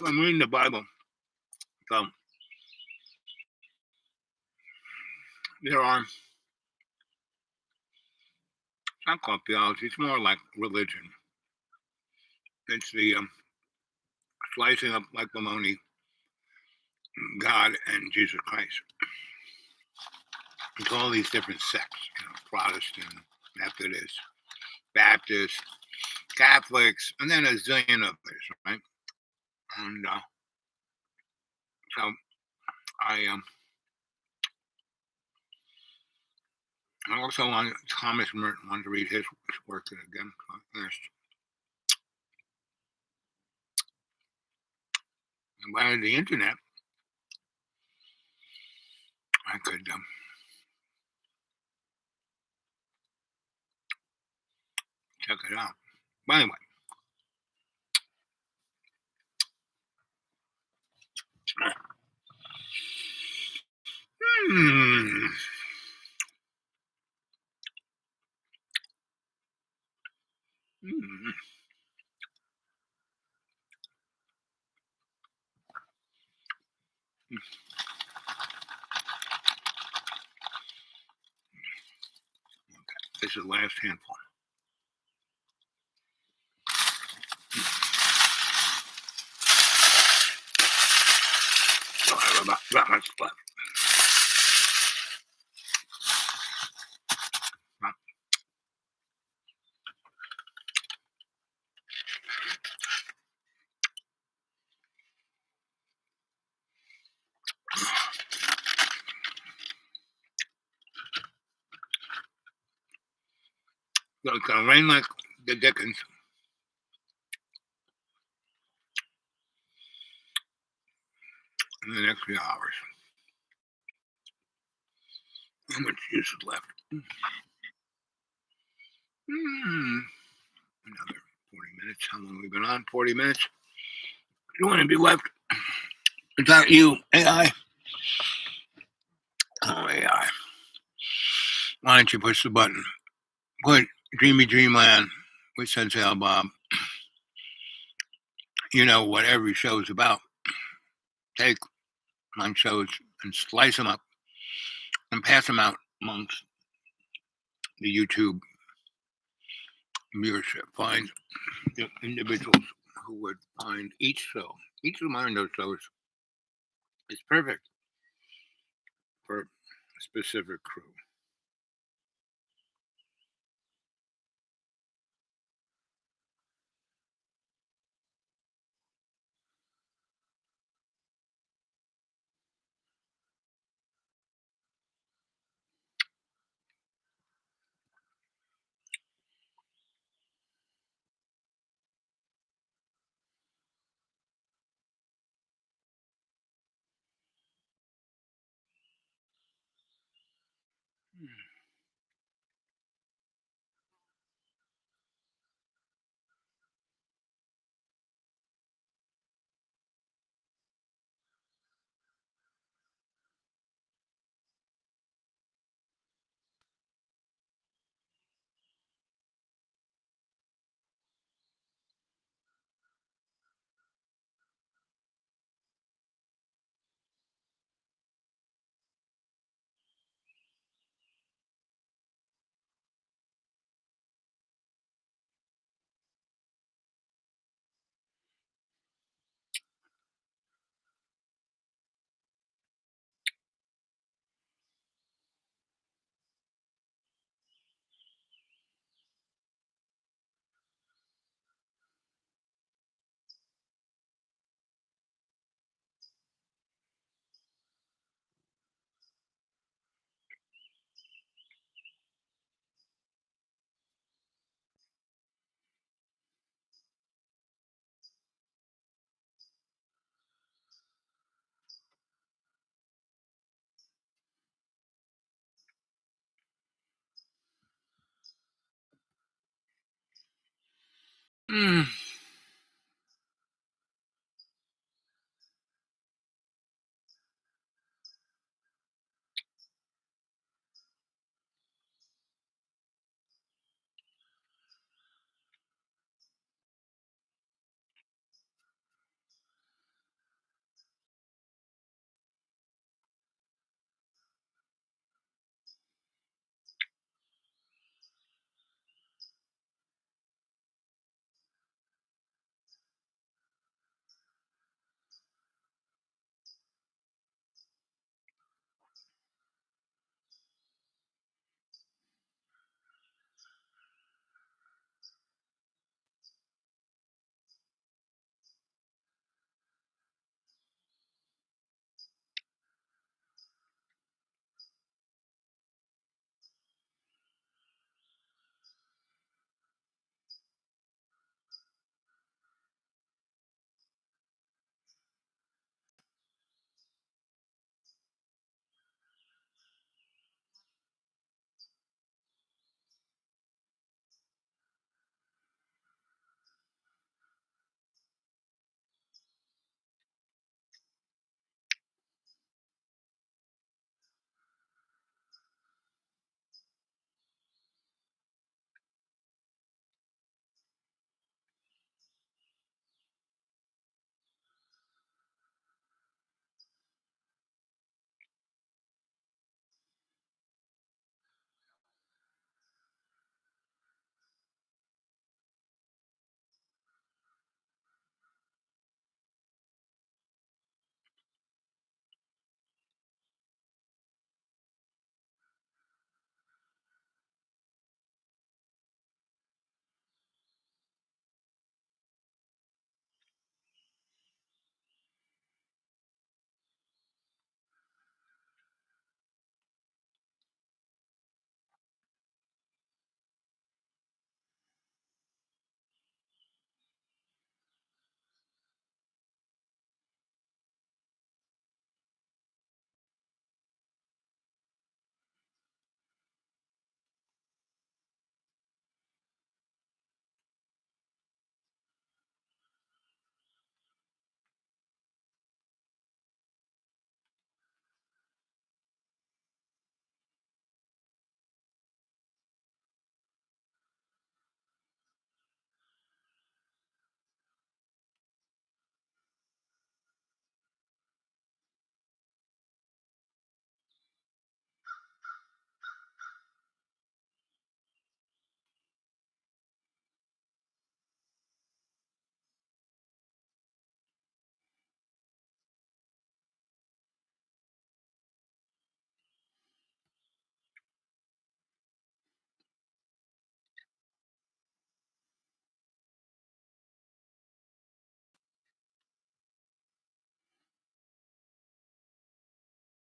I'm reading the Bible. So there are, it's not called theology, it's more like religion. It's the slicing up like bologna, God and Jesus Christ. It's all these different sects, Protestant, Methodist, Baptist, Catholics, and then a zillion others, right? And so I also want Thomas Merton wanted to read his work again. And via the internet, I could check it out. But anyway, hmm. Hmm. This is the last handful. So I have about that much left. So it's gonna rain like the Dickens. In the next few hours. How much juice is left? Another 40 minutes. How long have we been on? 40 minutes. You want to be left? Is that you, AI? Oh, AI. Why don't you push the button? Put Dreamy Dreamland with Sensei Bob. You know what every show is about. Take my shows and slice them up and pass them out amongst the YouTube viewership. Find the individuals who would find each show. Each of mine, those shows is perfect for a specific crew. Mm.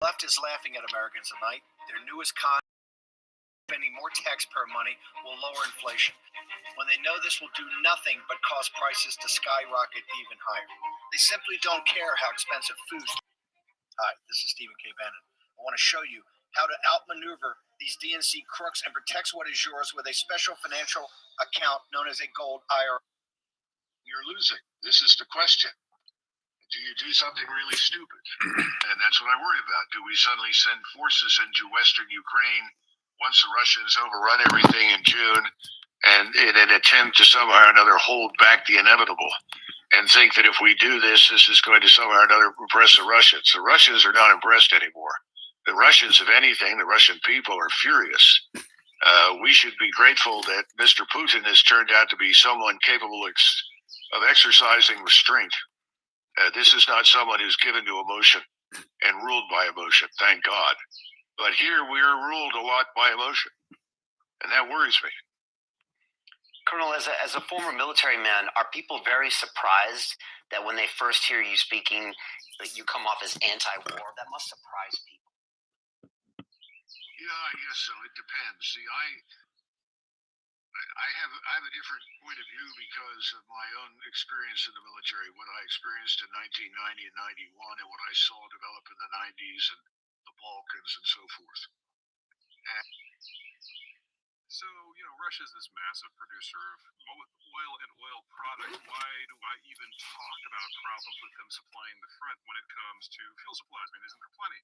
Left is laughing at Americans tonight. Their newest con, spending more taxpayer money will lower inflation, when they know this will do nothing but cause prices to skyrocket even higher. They simply don't care how expensive food is. Hi, this is Stephen K. Bannon. I want to show you how to outmaneuver these DNC crooks and protect what is yours with a special financial account known as a gold IRA. You're losing. This is the question. Do you do something really stupid? And that's what I worry about. Do we suddenly send forces into Western Ukraine once the Russians overrun everything in June and in an attempt to somehow or another hold back the inevitable and think that if we do this, this is going to somehow or another impress the Russians? The Russians are not impressed anymore. The Russians, if anything, the Russian people are furious. We should be grateful that Mr. Putin has turned out to be someone capable of exercising restraint. This is not someone who's given to emotion and ruled by emotion, thank God. But here we are ruled a lot by emotion, and that worries me. Colonel, as a former military man, are people very surprised that when they first hear you speaking, that you come off as anti-war? That must surprise people. Yeah, I guess so. It depends. See, I have a different point of view because of my own experience in the military, what I experienced in 1990 and 91, and what I saw develop in the 90s and the Balkans and so forth. And so, Russia is this massive producer of both oil and oil products. Why do I even talk about problems with them supplying the front when it comes to fuel supplies? I mean, isn't there plenty?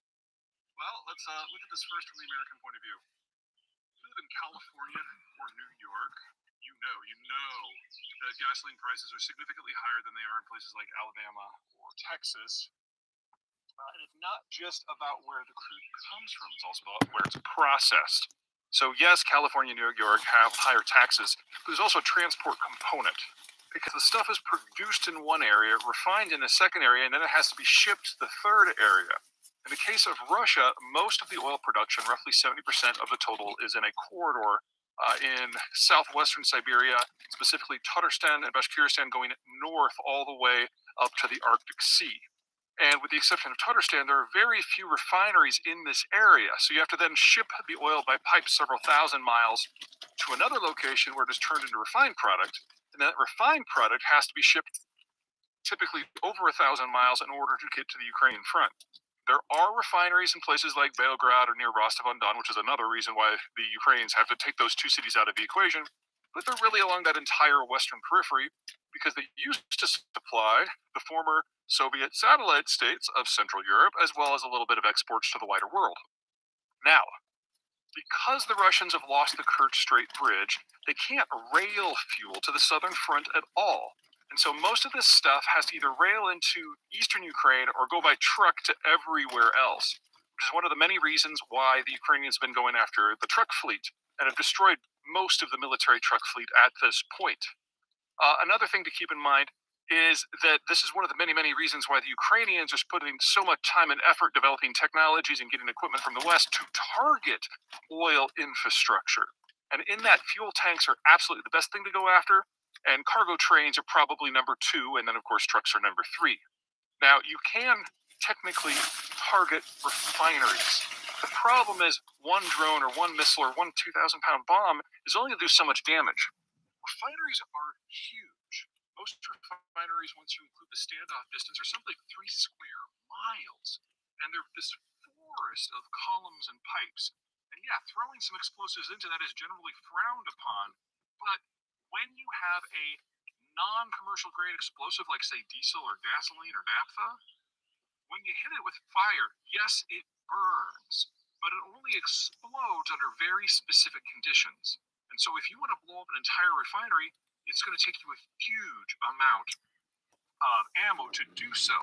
Well, let's look at this first from the American point of view. If you live in California or New York, you know that gasoline prices are significantly higher than they are in places like Alabama or Texas. And it's not just about where the crude comes from, it's also about where it's processed. So yes, California and New York have higher taxes, but there's also a transport component. Because the stuff is produced in one area, refined in a second area, and then it has to be shipped to the third area. In the case of Russia, most of the oil production, roughly 70% of the total, is in a corridor in southwestern Siberia, specifically Tatarstan and Bashkiristan, going north all the way up to the Arctic Sea. And with the exception of Tatarstan, there are very few refineries in this area. So you have to then ship the oil by pipe several thousand miles to another location where it is turned into refined product. And that refined product has to be shipped typically over 1,000 miles in order to get to the Ukrainian front. There are refineries in places like Belgrade or near Rostov-on-Don, which is another reason why the Ukrainians have to take those two cities out of the equation. But they're really along that entire western periphery because they used to supply the former Soviet satellite states of Central Europe, as well as a little bit of exports to the wider world. Now, because the Russians have lost the Kerch Strait Bridge, they can't rail fuel to the southern front at all. And so most of this stuff has to either rail into eastern Ukraine or go by truck to everywhere else, which is one of the many reasons why the Ukrainians have been going after the truck fleet and have destroyed most of the military truck fleet at this point. Another thing to keep in mind is that this is one of the many, many reasons why the Ukrainians are putting so much time and effort developing technologies and getting equipment from the West to target oil infrastructure. And in that, fuel tanks are absolutely the best thing to go after, and cargo trains are probably number 2, and then, of course, trucks are number 3. Now, you can technically target refineries. The problem is one drone or one missile or one 2,000-pound bomb is only going to do so much damage. Refineries are huge. Most refineries, once you include the standoff distance, are something like 3 square miles. And they're this forest of columns and pipes. And yeah, throwing some explosives into that is generally frowned upon. But when you have a non-commercial grade explosive like, say, diesel or gasoline or naphtha, when you hit it with fire, yes, it burns, but it only explodes under very specific conditions. And so if you want to blow up an entire refinery, it's going to take you a huge amount of ammo to do so.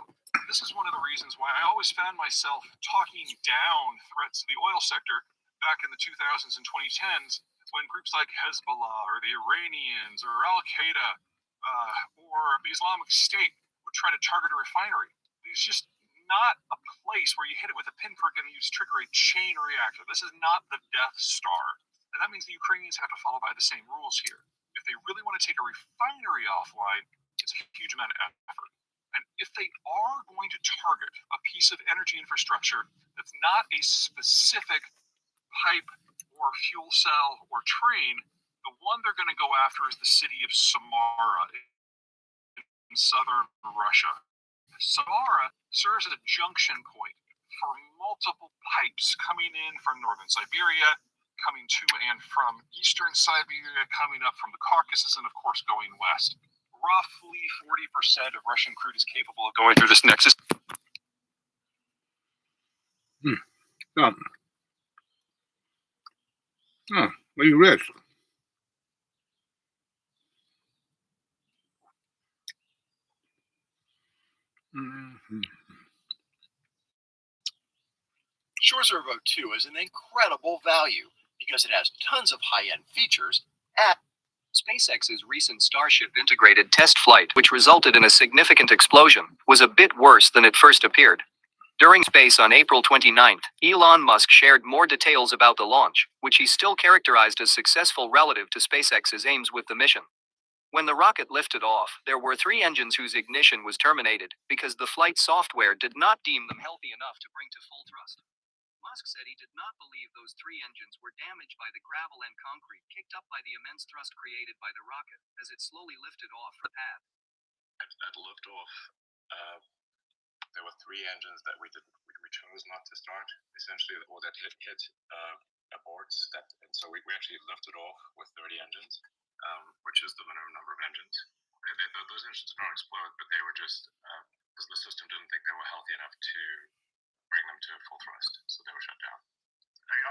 This is one of the reasons why I always found myself talking down threats to the oil sector back in the 2000s and 2010s when groups like Hezbollah or the Iranians or Al-Qaeda or the Islamic State would try to target a refinery. It's just not a place where you hit it with a pinprick and you trigger a chain reactor. This is not the Death Star. And that means the Ukrainians have to follow by the same rules here. If they really want to take a refinery offline, it's a huge amount of effort. And if they are going to target a piece of energy infrastructure that's not a specific pipe or fuel cell or train. The one they're going to go after is the city of Samara in southern Russia. Samara serves as a junction point for multiple pipes coming in from northern Siberia, coming to and from eastern Siberia, coming up from the Caucasus, and of course going west. Roughly 40% of Russian crude is capable of going through this nexus. Oh, what do you risk? Mm-hmm. Shore Servo 2 is an incredible value because it has tons of high-end features at SpaceX's recent Starship integrated test flight, which resulted in a significant explosion, was a bit worse than it first appeared. During space on April 29th, Elon Musk shared more details about the launch, which he still characterized as successful relative to SpaceX's aims with the mission. When the rocket lifted off, there were 3 engines whose ignition was terminated because the flight software did not deem them healthy enough to bring to full thrust. Musk said he did not believe those 3 engines were damaged by the gravel and concrete kicked up by the immense thrust created by the rocket as it slowly lifted off the pad. At liftoff, there were 3 engines that we chose not to start, essentially, or that hit aborts. And so we actually lifted off with 30 engines, which is the minimum number of engines. Those engines did not explode, but they were just because the system didn't think they were healthy enough to bring them to full thrust, so they were shut down.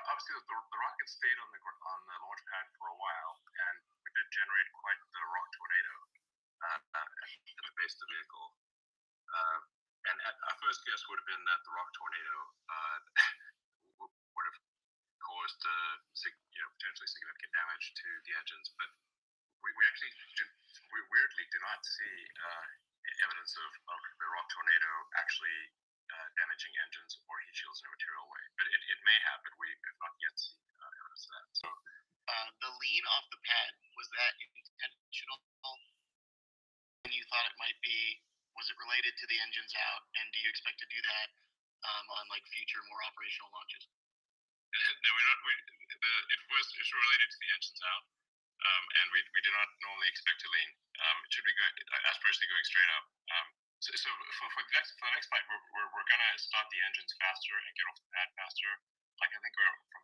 Obviously, the rocket stayed on the launch pad for a while, and we did generate quite the rock tornado at the base of the vehicle. And our first guess would have been that the rock tornado would have caused potentially significant damage to the engines, but we actually weirdly do not see evidence of the rock tornado actually damaging engines or heat shields in a material way. But it may have, but we have not yet seen evidence of that. So the lean off the pad, was that intentional? And you thought it might be? Was it related to the engines out? And do you expect to do that on like future more operational launches? No, we're not. It's related to the engines out, and we do not normally expect to lean. It should be aspirationally going straight up. So for the next flight, we're going to start the engines faster and get off the pad faster. Like I think from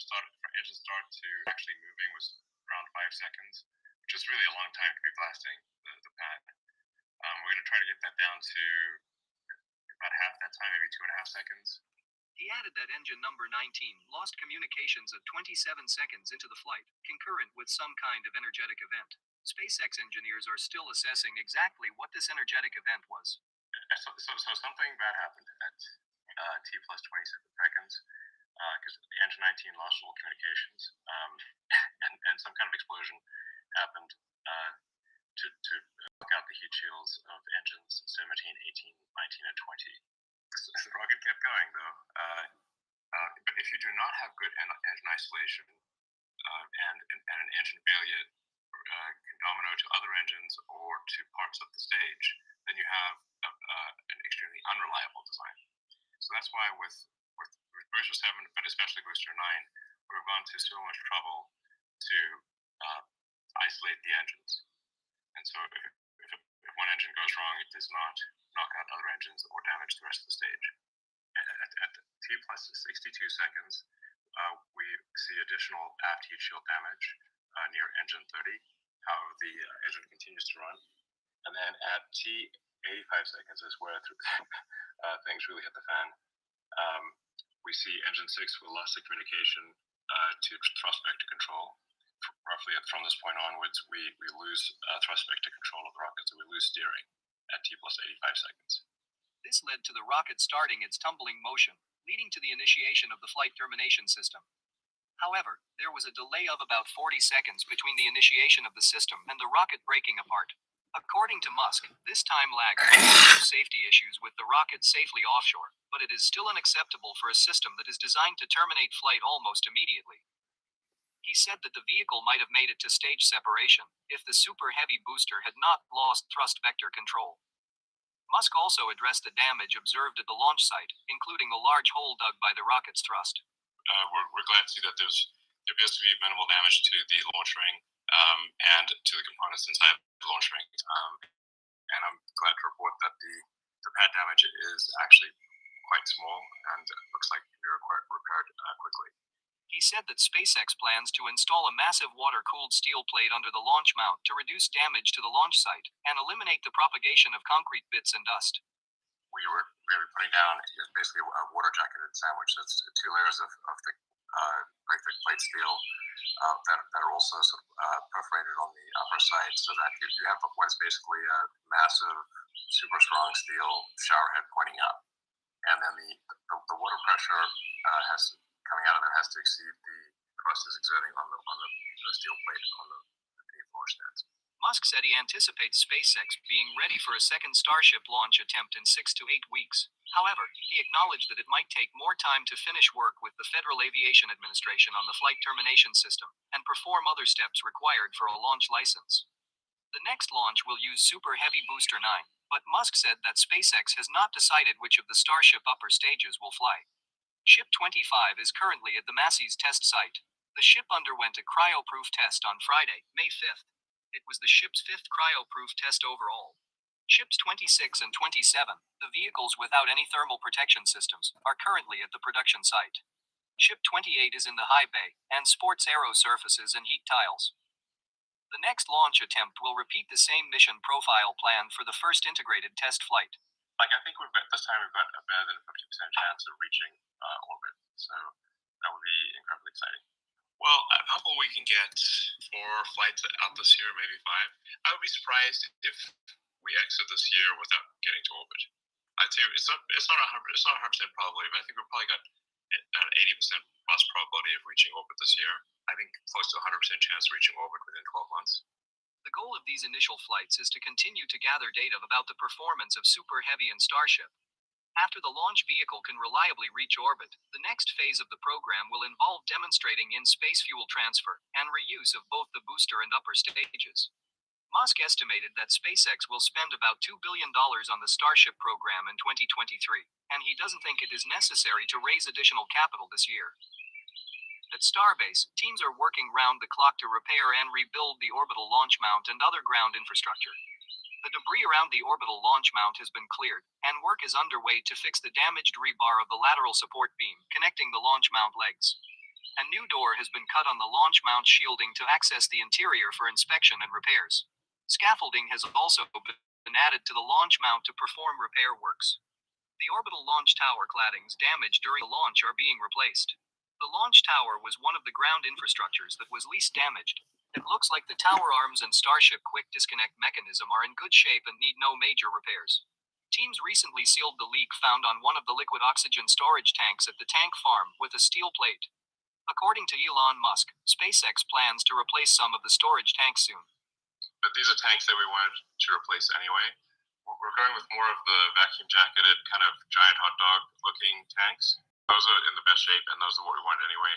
engine start to actually moving was around 5 seconds, which is really a long time to be blasting the pad. We're going to try to get that down to about half that time, maybe 2.5 seconds. He added that engine number 19 lost communications at 27 seconds into the flight, concurrent with some kind of energetic event. SpaceX engineers are still assessing exactly what this energetic event was. So something bad happened at T plus 27 seconds because the engine 19 lost all communications, and some kind of explosion happened to knock out the heat shields of engines 17, 18, 19, and 20. The rocket kept going, though. But if you do not have good engine isolation and an engine failure can domino to other engines or to parts of the stage, then you have an extremely unreliable design. So that's why with Booster 7, but especially Booster 9, we've gone to so much trouble to isolate the engines. And so if one engine goes wrong, it does not knock out other engines or damage the rest of the stage. At T plus 62 seconds, we see additional aft heat shield damage near engine 30. However, the engine continues to run. And then at T 85 seconds is where things really hit the fan. We see engine 6 with loss of communication to thrust vector control. Roughly from this point onwards, we lose thrust vector control of the rocket, so we lose steering at T plus 85 seconds. This led to the rocket starting its tumbling motion, leading to the initiation of the flight termination system. However, there was a delay of about 40 seconds between the initiation of the system and the rocket breaking apart. According to Musk, this time lag caused safety issues with the rocket safely offshore, but it is still unacceptable for a system that is designed to terminate flight almost immediately. He said that the vehicle might have made it to stage separation if the super heavy booster had not lost thrust vector control. Musk also addressed the damage observed at the launch site, including a large hole dug by the rocket's thrust. We're glad to see that there appears to be minimal damage to the launch ring and to the components inside the launch ring. And I'm glad to report that the pad damage is actually quite small and looks like it can be repaired quickly. He said that SpaceX plans to install a massive water-cooled steel plate under the launch mount to reduce damage to the launch site and eliminate the propagation of concrete bits and dust. We were putting down basically a water-jacketed sandwich. That's 2 layers of thick, very thick plate steel that are also sort of perforated on the upper side, so that you have what is basically a massive, super strong steel shower head pointing up, and then the water pressure coming out of there has to exceed the thrust is exerting on the steel plate on the launch pads. Musk said he anticipates SpaceX being ready for a second Starship launch attempt in 6 to 8 weeks. However, he acknowledged that it might take more time to finish work with the Federal Aviation Administration on the flight termination system and perform other steps required for a launch license. The next launch will use Super Heavy Booster 9, but Musk said that SpaceX has not decided which of the Starship upper stages will fly. Ship 25 is currently at the Massey's test site. The ship underwent a cryo-proof test on Friday, May 5th. It was the ship's 5th cryo-proof test overall. Ships 26 and 27, the vehicles without any thermal protection systems, are currently at the production site. Ship 28 is in the high bay and sports aero surfaces and heat tiles. The next launch attempt will repeat the same mission profile plan for the first integrated test flight. I think this time we've got a better than 50% chance of reaching orbit, so that would be incredibly exciting. Well, I'm hopeful we can get 4 flights out this year, maybe 5. I would be surprised if we exit this year without getting to orbit. I'd say it's not 100% probability, but I think we've probably got an 80% plus probability of reaching orbit this year. I think close to 100% chance of reaching orbit within 12 months. The goal of these initial flights is to continue to gather data about the performance of Super Heavy and Starship. After the launch vehicle can reliably reach orbit, the next phase of the program will involve demonstrating in-space fuel transfer and reuse of both the booster and upper stages. Musk estimated that SpaceX will spend about $2 billion on the Starship program in 2023, and he doesn't think it is necessary to raise additional capital this year. At Starbase, teams are working round the clock to repair and rebuild the orbital launch mount and other ground infrastructure. The debris around the orbital launch mount has been cleared, and work is underway to fix the damaged rebar of the lateral support beam connecting the launch mount legs. A new door has been cut on the launch mount shielding to access the interior for inspection and repairs. Scaffolding has also been added to the launch mount to perform repair works. The orbital launch tower claddings damaged during the launch are being replaced. The launch tower was one of the ground infrastructures that was least damaged. It looks like the tower arms and Starship quick disconnect mechanism are in good shape and need no major repairs. Teams recently sealed the leak found on one of the liquid oxygen storage tanks at the tank farm with a steel plate. According to Elon Musk, SpaceX plans to replace some of the storage tanks soon. But these are tanks that we wanted to replace anyway. We're going with more of the vacuum jacketed kind of giant hot dog looking tanks. Those are in the best shape, and those are what we wanted anyway.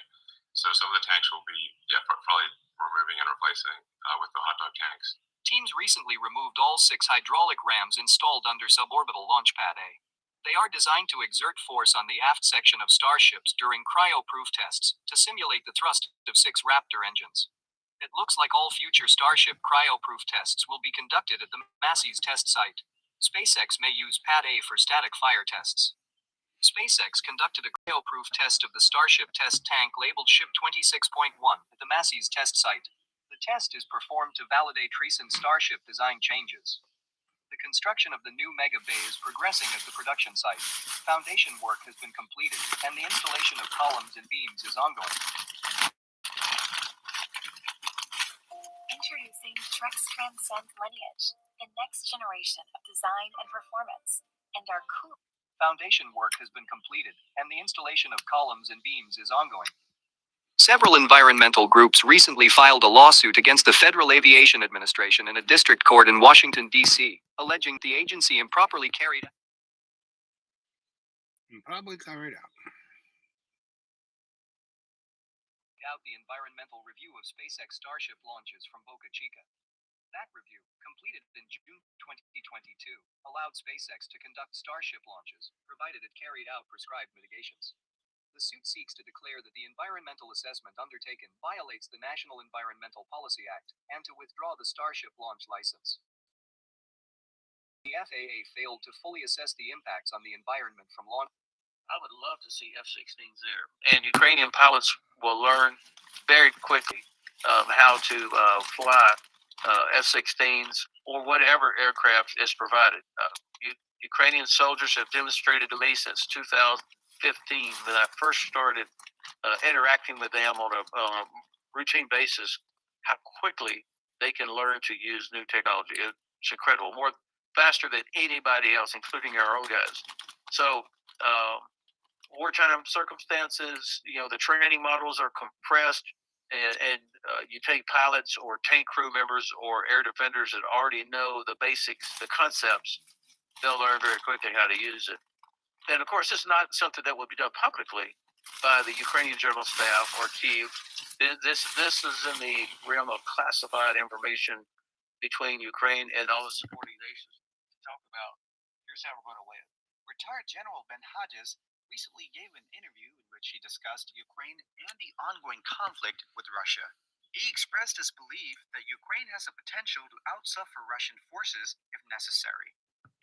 So some of the tanks will be probably removing and replacing with the hot dog tanks. Teams recently removed all 6 hydraulic rams installed under suborbital launch pad A. They are designed to exert force on the aft section of Starships during cryo-proof tests to simulate the thrust of 6 Raptor engines. It looks like all future Starship cryo-proof tests will be conducted at the Massey's test site. SpaceX may use pad A for static fire tests. SpaceX conducted a cryo-proof test of the Starship test tank labeled Ship 26.1 at the Massey's test site. The test is performed to validate recent Starship design changes. The construction of the new Mega Bay is progressing at the production site. Foundation work has been completed, and the installation of columns and beams is ongoing. Introducing Trek's Transcend Lineage, the next generation of design and performance, and our cool. Foundation work has been completed, and the installation of columns and beams is ongoing. Several environmental groups recently filed a lawsuit against the Federal Aviation Administration in a district court in Washington, D.C., alleging the agency improperly carried out the environmental review of SpaceX Starship launches from Boca Chica. That review, completed in June 2022, allowed SpaceX to conduct Starship launches, provided it carried out prescribed mitigations. The suit seeks to declare that the environmental assessment undertaken violates the National Environmental Policy Act and to withdraw the Starship launch license. The FAA failed to fully assess the impacts on the environment from launch. I would love to see F-16s there. And Ukrainian pilots will learn very quickly how to fly F-16s or whatever aircraft is provided. Ukrainian soldiers have demonstrated to me since 2015 when I first started interacting with them on a routine basis how quickly they can learn to use new technology. It's incredible, faster than anybody else, including our own guys. So wartime circumstances, the training models are compressed, and you take pilots or tank crew members or air defenders that already know the basics, the concepts, they'll learn very quickly how to use it. And of course, it's not something that will be done publicly by the Ukrainian General Staff or Kyiv. This is in the realm of classified information between Ukraine and all the supporting nations to talk about. Here's how we're going to win. Retired General Ben Hodges recently gave an interview in which he discussed Ukraine and the ongoing conflict with Russia. He expressed his belief that Ukraine has the potential to outsuffer Russian forces if necessary.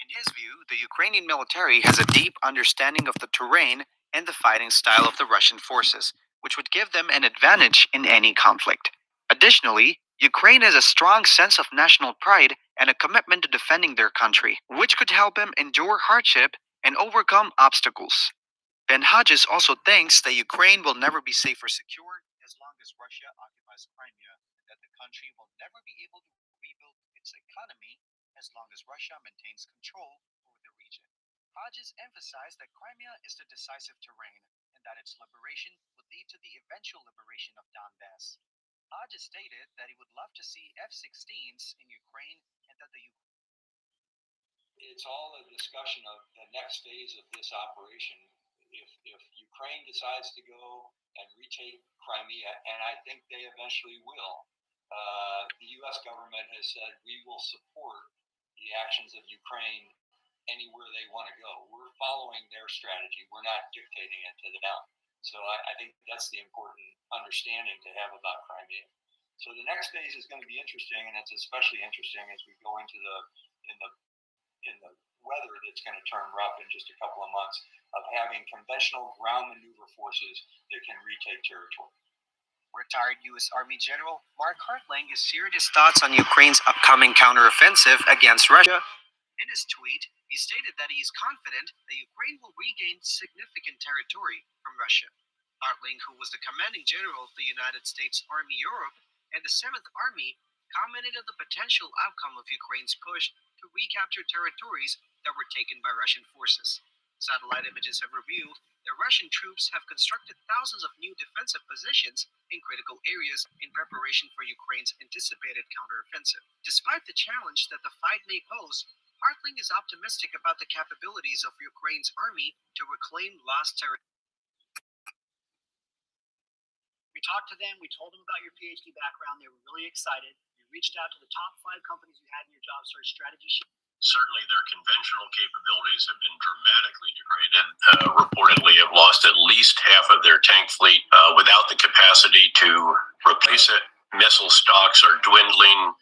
In his view, the Ukrainian military has a deep understanding of the terrain and the fighting style of the Russian forces, which would give them an advantage in any conflict. Additionally, Ukraine has a strong sense of national pride and a commitment to defending their country, which could help them endure hardship and overcome obstacles. Ben Hodges also thinks that Ukraine will never be safe or secure as long as Russia occupies Crimea, and that the country will never be able to rebuild its economy as long as Russia maintains control over the region. Hodges emphasized that Crimea is the decisive terrain, and that its liberation would lead to the eventual liberation of Donbass. Hodges stated that he would love to see F-16s in Ukraine, and that it's all a discussion of the next phase of this operation. If Ukraine decides to go and retake Crimea, and I think they eventually will, the U.S. government has said we will support the actions of Ukraine anywhere they want to go. We're following their strategy. We're not dictating it to them. So I think that's the important understanding to have about Crimea. So the next phase is going to be interesting, and it's especially interesting as we go into in the weather that's going to turn rough in just a couple of months, of having conventional ground maneuver forces that can retake territory. Retired U.S. Army General Mark Hartling has shared his thoughts on Ukraine's upcoming counteroffensive against Russia. In his tweet, he stated that he is confident that Ukraine will regain significant territory from Russia. Hartling, who was the commanding general of the United States Army Europe and the 7th Army, commented on the potential outcome of Ukraine's push to recapture territories that were taken by Russian forces. Satellite images have revealed that Russian troops have constructed thousands of new defensive positions in critical areas in preparation for Ukraine's anticipated counteroffensive. Despite the challenge that the fight may pose, Hartling is optimistic about the capabilities of Ukraine's army to reclaim lost territory. We talked to them, we told them about your PhD background, they were really excited. You reached out to the top 5 companies you had in your job search strategy sheet. Certainly their conventional capabilities have been dramatically degraded. Reportedly have lost at least half of their tank fleet without the capacity to replace it. Missile stocks are dwindling.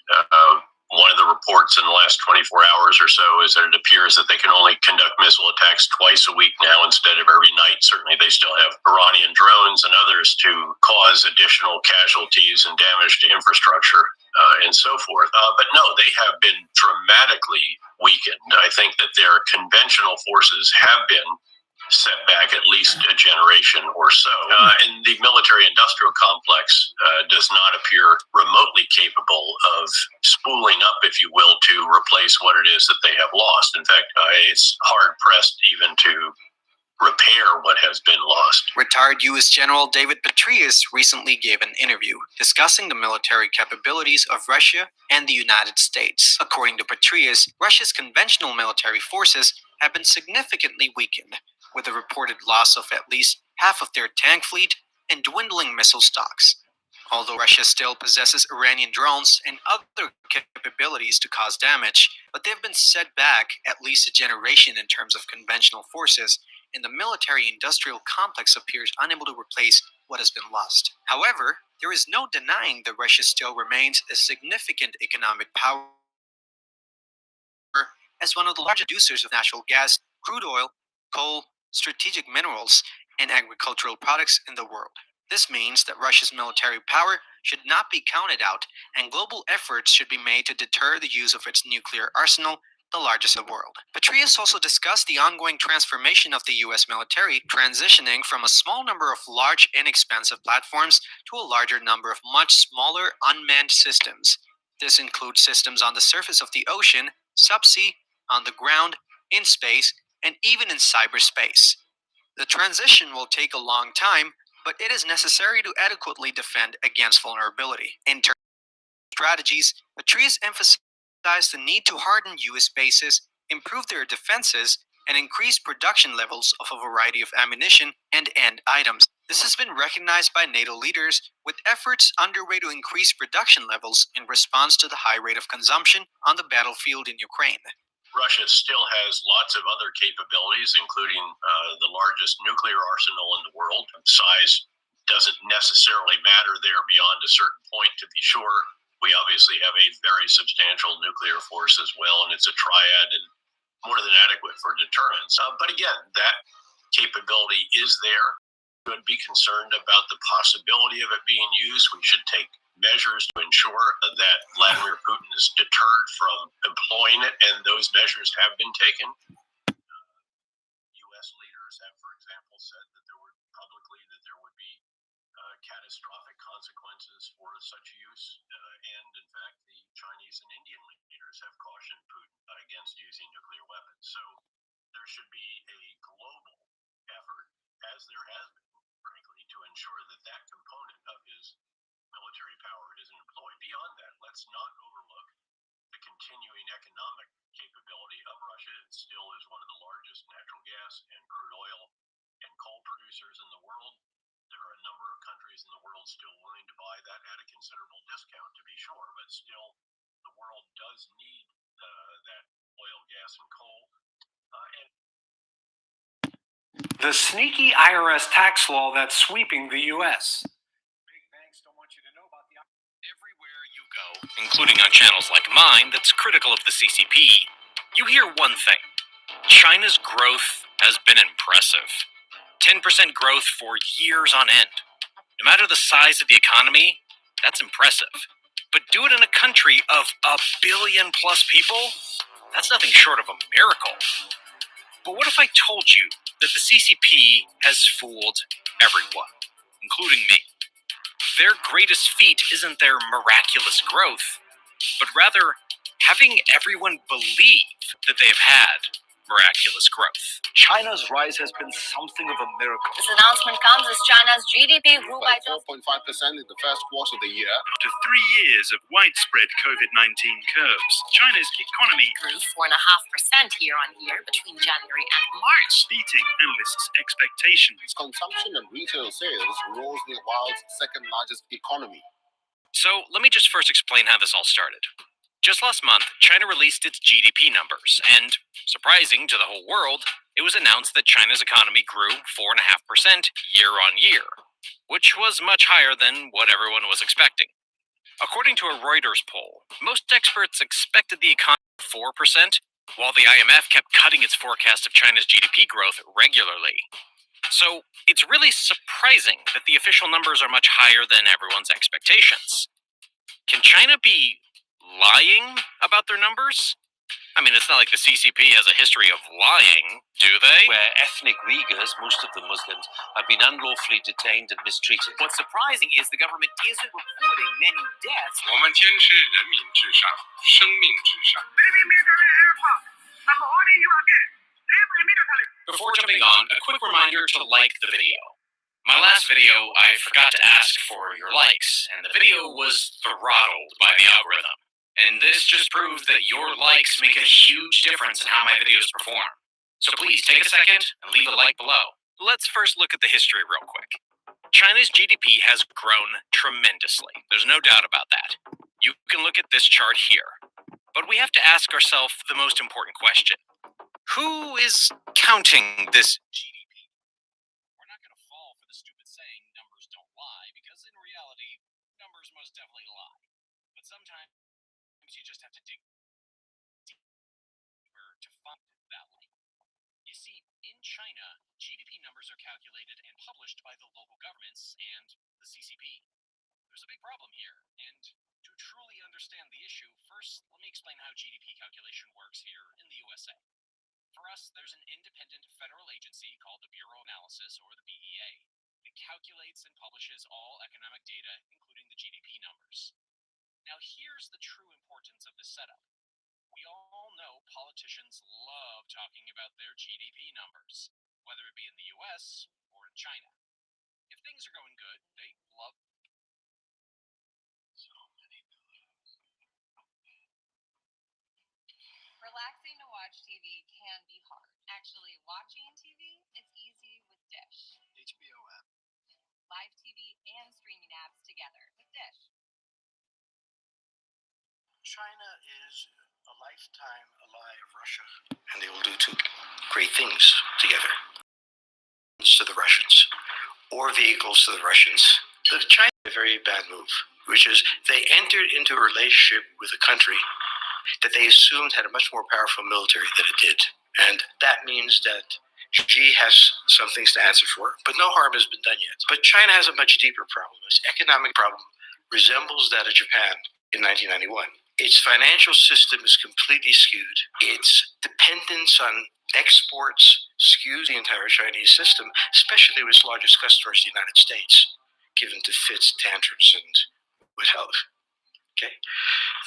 One of the reports in the last 24 hours or so is that it appears that they can only conduct missile attacks twice a week now instead of every night. Certainly they still have Iranian drones and others to cause additional casualties and damage to infrastructure and so forth. But no, they have been dramatically weakened. I think that their conventional forces have been set back at least a generation or so. And the military-industrial complex does not appear remotely capable of spooling up, if you will, to replace what it is that they have lost. In fact, it's hard-pressed even to repair what has been lost. Retired U.S. General David Petraeus recently gave an interview discussing the military capabilities of Russia and the United States. According to Petraeus, Russia's conventional military forces have been significantly weakened, with a reported loss of at least half of their tank fleet and dwindling missile stocks. Although Russia still possesses Iranian drones and other capabilities to cause damage, but they've been set back at least a generation in terms of conventional forces, and the military-industrial complex appears unable to replace what has been lost. However, there is no denying that Russia still remains a significant economic power as one of the largest producers of natural gas, crude oil, coal, strategic minerals, and agricultural products in the world. This means that Russia's military power should not be counted out, and global efforts should be made to deter the use of its nuclear arsenal, the largest in the world. Petraeus also discussed the ongoing transformation of the US military, transitioning from a small number of large, inexpensive platforms to a larger number of much smaller, unmanned systems. This includes systems on the surface of the ocean, subsea, on the ground, in space, and even in cyberspace. The transition will take a long time, but it is necessary to adequately defend against vulnerability. In terms of strategies, Petraeus emphasized the need to harden US bases, improve their defenses, and increase production levels of a variety of ammunition and end items. This has been recognized by NATO leaders, with efforts underway to increase production levels in response to the high rate of consumption on the battlefield in Ukraine. Russia still has lots of other capabilities, including the largest nuclear arsenal in the world. Size doesn't necessarily matter there beyond a certain point, to be sure. We obviously have a very substantial nuclear force as well, and it's a triad and more than adequate for deterrence. But again, that capability is there. We should be concerned about the possibility of it being used. We should take measures to ensure that Vladimir Putin is deterred from employing it, and those measures have been taken. U.S. leaders have, for example, said that there would be catastrophic consequences for such use, and in fact, the Chinese and Indian leaders have cautioned Putin against using nuclear weapons. So there should be a global effort, as there has been, frankly, to ensure that that component of his military power isn't employed. Beyond that, let's not overlook the continuing economic capability of Russia. It still is one of the largest natural gas and crude oil and coal producers in the world. There are a number of countries in the world still willing to buy that at a considerable discount, to be sure, but still the world does need that oil, gas, and coal. The sneaky IRS tax law that's sweeping the U.S. Everywhere you go, including on channels like mine that's critical of the CCP, you hear one thing. China's growth has been impressive. 10% growth for years on end. No matter the size of the economy, that's impressive. But do it in a country of 1 billion plus people? That's nothing short of a miracle. But what if I told you that the CCP has fooled everyone, including me? Their greatest feat isn't their miraculous growth, but rather having everyone believe that they've had miraculous growth. China's rise has been something of a miracle. This announcement comes as China's GDP grew by 4.5% in the first quarter of the year. After 3 years of widespread COVID-19 curves, China's economy grew 4.5% year on year between January and March, beating analysts' expectations. Consumption and retail sales rose the world's second largest economy. So let me just first explain how this all started. Just last month, China released its GDP numbers, and, surprising to the whole world, it was announced that China's economy grew 4.5% year on year, which was much higher than what everyone was expecting. According to a Reuters poll, most experts expected the economy to grow 4%, while the IMF kept cutting its forecast of China's GDP growth regularly. So, it's really surprising that the official numbers are much higher than everyone's expectations. Can China be lying about their numbers? I mean, it's not like the CCP has a history of lying, do they? Where ethnic Uyghurs, most of them Muslims, have been unlawfully detained and mistreated. What's surprising is the government isn't reporting many deaths. 我们坚持人民至上，生命至上。 Before jumping on, a quick reminder to like the video. My last video, I forgot to ask for your likes, and the video was throttled by the algorithm. And this just proves that your likes make a huge difference in how my videos perform. So please take a second and leave a like below. Let's first look at the history real quick. China's GDP has grown tremendously. There's no doubt about that. You can look at this chart here. But we have to ask ourselves the most important question. Who is counting this GDP? We're not going to fall for the stupid saying numbers don't lie, because in reality, numbers most definitely lie. But sometimes you just have to dig deeper to find that lie. You see, in China, GDP numbers are calculated and published by the local governments and the CCP. There's a big problem here, and to truly understand the issue, first let me explain how GDP calculation works here in the USA. For us, there's an independent federal agency called the Bureau of Analysis, or the BEA. It calculates and publishes all economic data, including the GDP numbers. Now here's the true importance of this setup. We all know politicians love talking about their GDP numbers, whether it be in the US or in China. If things are going good, they love Relaxing to watch TV can be hard. Actually, watching TV, it's easy with Dish. HBO app. Live TV and streaming apps together with Dish. China is a lifetime ally of Russia, and they will do two great things together. To the Russians, or vehicles to the Russians. The China did a very bad move, which is they entered into a relationship with a country that they assumed had a much more powerful military than it did. And that means that Xi has some things to answer for, but no harm has been done yet. But China has a much deeper problem. Its economic problem resembles that of Japan in 1991. Its financial system is completely skewed. Its dependence on exports skews the entire Chinese system, especially with its largest customers, the United States, given to fits, tantrums, and what else. Okay?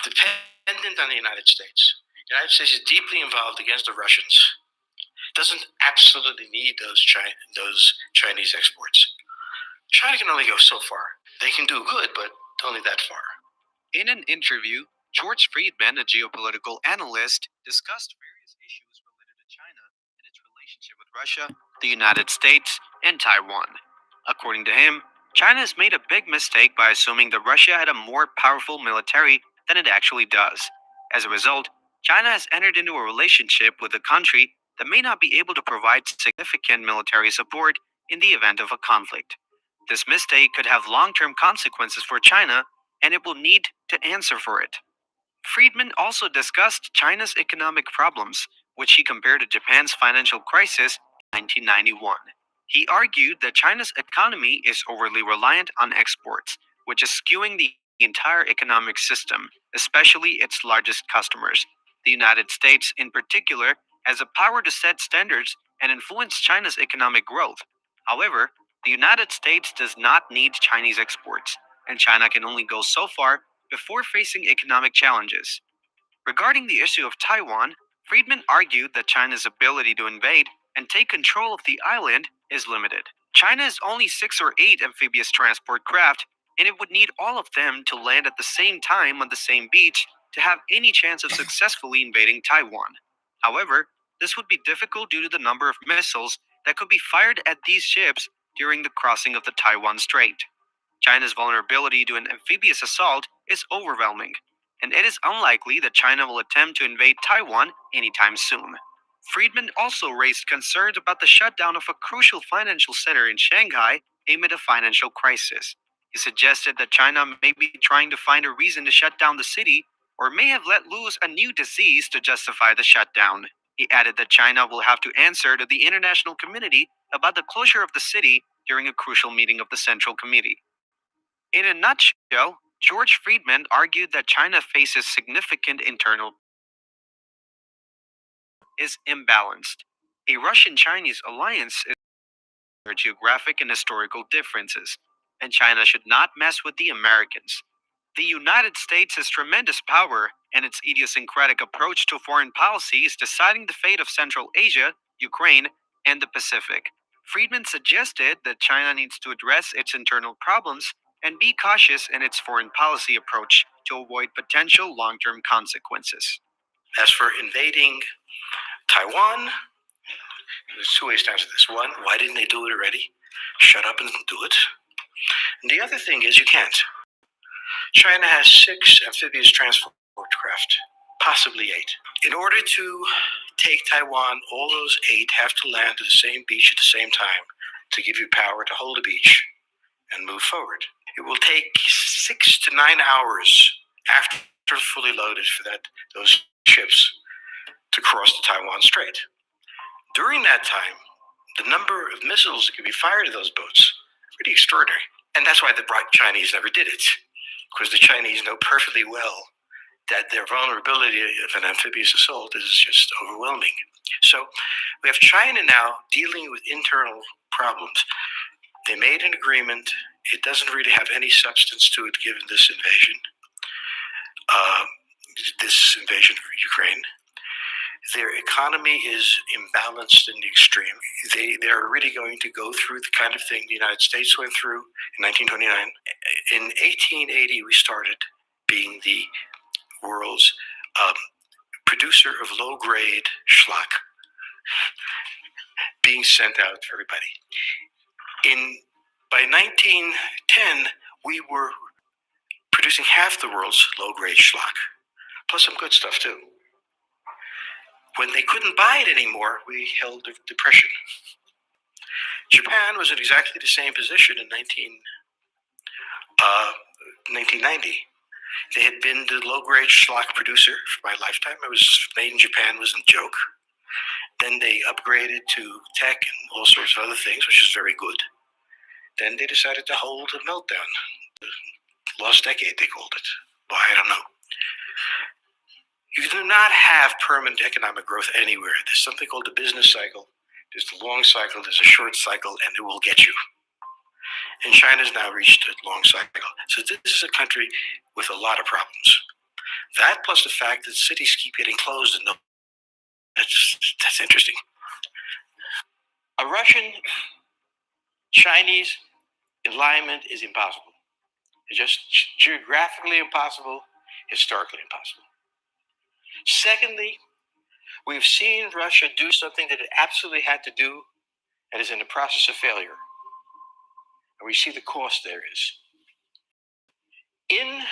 Dependent on the United States. The United States is deeply involved against the Russians. Doesn't absolutely need those Chinese exports. China can only go so far. They can do good, but only that far. In an interview, George Friedman, a geopolitical analyst, discussed various issues related to China and its relationship with Russia, the United States, and Taiwan. According to him, China has made a big mistake by assuming that Russia had a more powerful military than it actually does. As a result, China has entered into a relationship with a country that may not be able to provide significant military support in the event of a conflict. This mistake could have long-term consequences for China, and it will need to answer for it. Friedman also discussed China's economic problems, which he compared to Japan's financial crisis in 1991. He argued that China's economy is overly reliant on exports, which is skewing the entire economic system, especially its largest customers. The United States, in particular, has the power to set standards and influence China's economic growth. However, the United States does not need Chinese exports, and China can only go so far before facing economic challenges. Regarding the issue of Taiwan, Friedman argued that China's ability to invade and take control of the island is limited. China has only 6 or 8 amphibious transport craft, and it would need all of them to land at the same time on the same beach to have any chance of successfully invading Taiwan. However, this would be difficult due to the number of missiles that could be fired at these ships during the crossing of the Taiwan Strait. China's vulnerability to an amphibious assault is overwhelming, and it is unlikely that China will attempt to invade Taiwan anytime soon. Friedman also raised concerns about the shutdown of a crucial financial center in Shanghai amid a financial crisis. He suggested that China may be trying to find a reason to shut down the city, or may have let loose a new disease to justify the shutdown. He added that China will have to answer to the international community about the closure of the city during a crucial meeting of the Central Committee. In a nutshell, George Friedman argued that China faces significant internal is imbalanced. A Russian-Chinese alliance is their geographic and historical differences, and China should not mess with the Americans. The United States has tremendous power, and its idiosyncratic approach to foreign policy is deciding the fate of Central Asia, Ukraine, and the Pacific. Friedman suggested that China needs to address its internal problems and be cautious in its foreign policy approach to avoid potential long-term consequences. As for invading Taiwan, there's two ways to answer this. One, why didn't they do it already? shut up and do it. And the other thing is you can't. China has 6 amphibious transport craft, possibly 8. In order to take Taiwan, all those 8 have to land at the same beach at the same time to give you power to hold the beach and move forward. It will take 6 to 9 hours after fully loaded for those ships to cross the Taiwan Strait. During that time, the number of missiles that can be fired at those boats is pretty extraordinary. And that's why the Chinese never did it, because the Chinese know perfectly well that their vulnerability of an amphibious assault is just overwhelming. So we have China now dealing with internal problems. They made an agreement. It doesn't really have any substance to it given this invasion of Ukraine. Their economy is imbalanced in the extreme. They're really going to go through the kind of thing the United States went through in 1929. In 1880, we started being the world's producer of low-grade schlock being sent out to everybody. By 1910, we were producing half the world's low-grade schlock, plus some good stuff too. When they couldn't buy it anymore, we held the depression. Japan was in exactly the same position in 1990. They had been the low-grade schlock producer for my lifetime. It was made in Japan, was a joke. Then they upgraded to tech and all sorts of other things, which is very good. Then they decided to hold a meltdown. The lost decade, they called it. Why, I don't know. You do not have permanent economic growth anywhere. There's something called the business cycle. There's the long cycle, there's a short cycle, and it will get you. And China's now reached a long cycle. So this is a country with a lot of problems. That plus the fact that cities keep getting closed, and that's interesting. A Russian-Chinese alignment is impossible. It's just geographically impossible, historically impossible. Secondly, we've seen Russia do something that it absolutely had to do and is in the process of failure. And we see the cost there is. In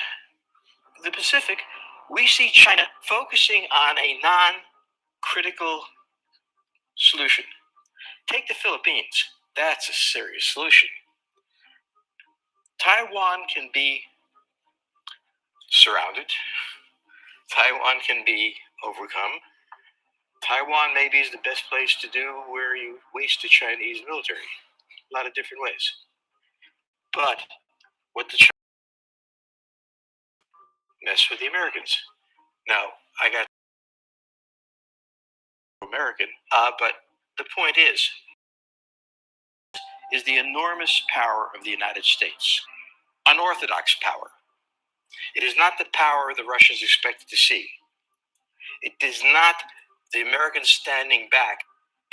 the Pacific, we see China focusing on a non-critical solution. Take the Philippines. That's a serious solution. Taiwan can be surrounded. Taiwan can be overcome. Taiwan maybe is the best place to do where you waste the Chinese military. A lot of different ways. But what the Chinese mess with the Americans. Now, I got American, but the point is the enormous power of the United States. Unorthodox power. It is not the power the Russians expected to see. It is not the Americans standing back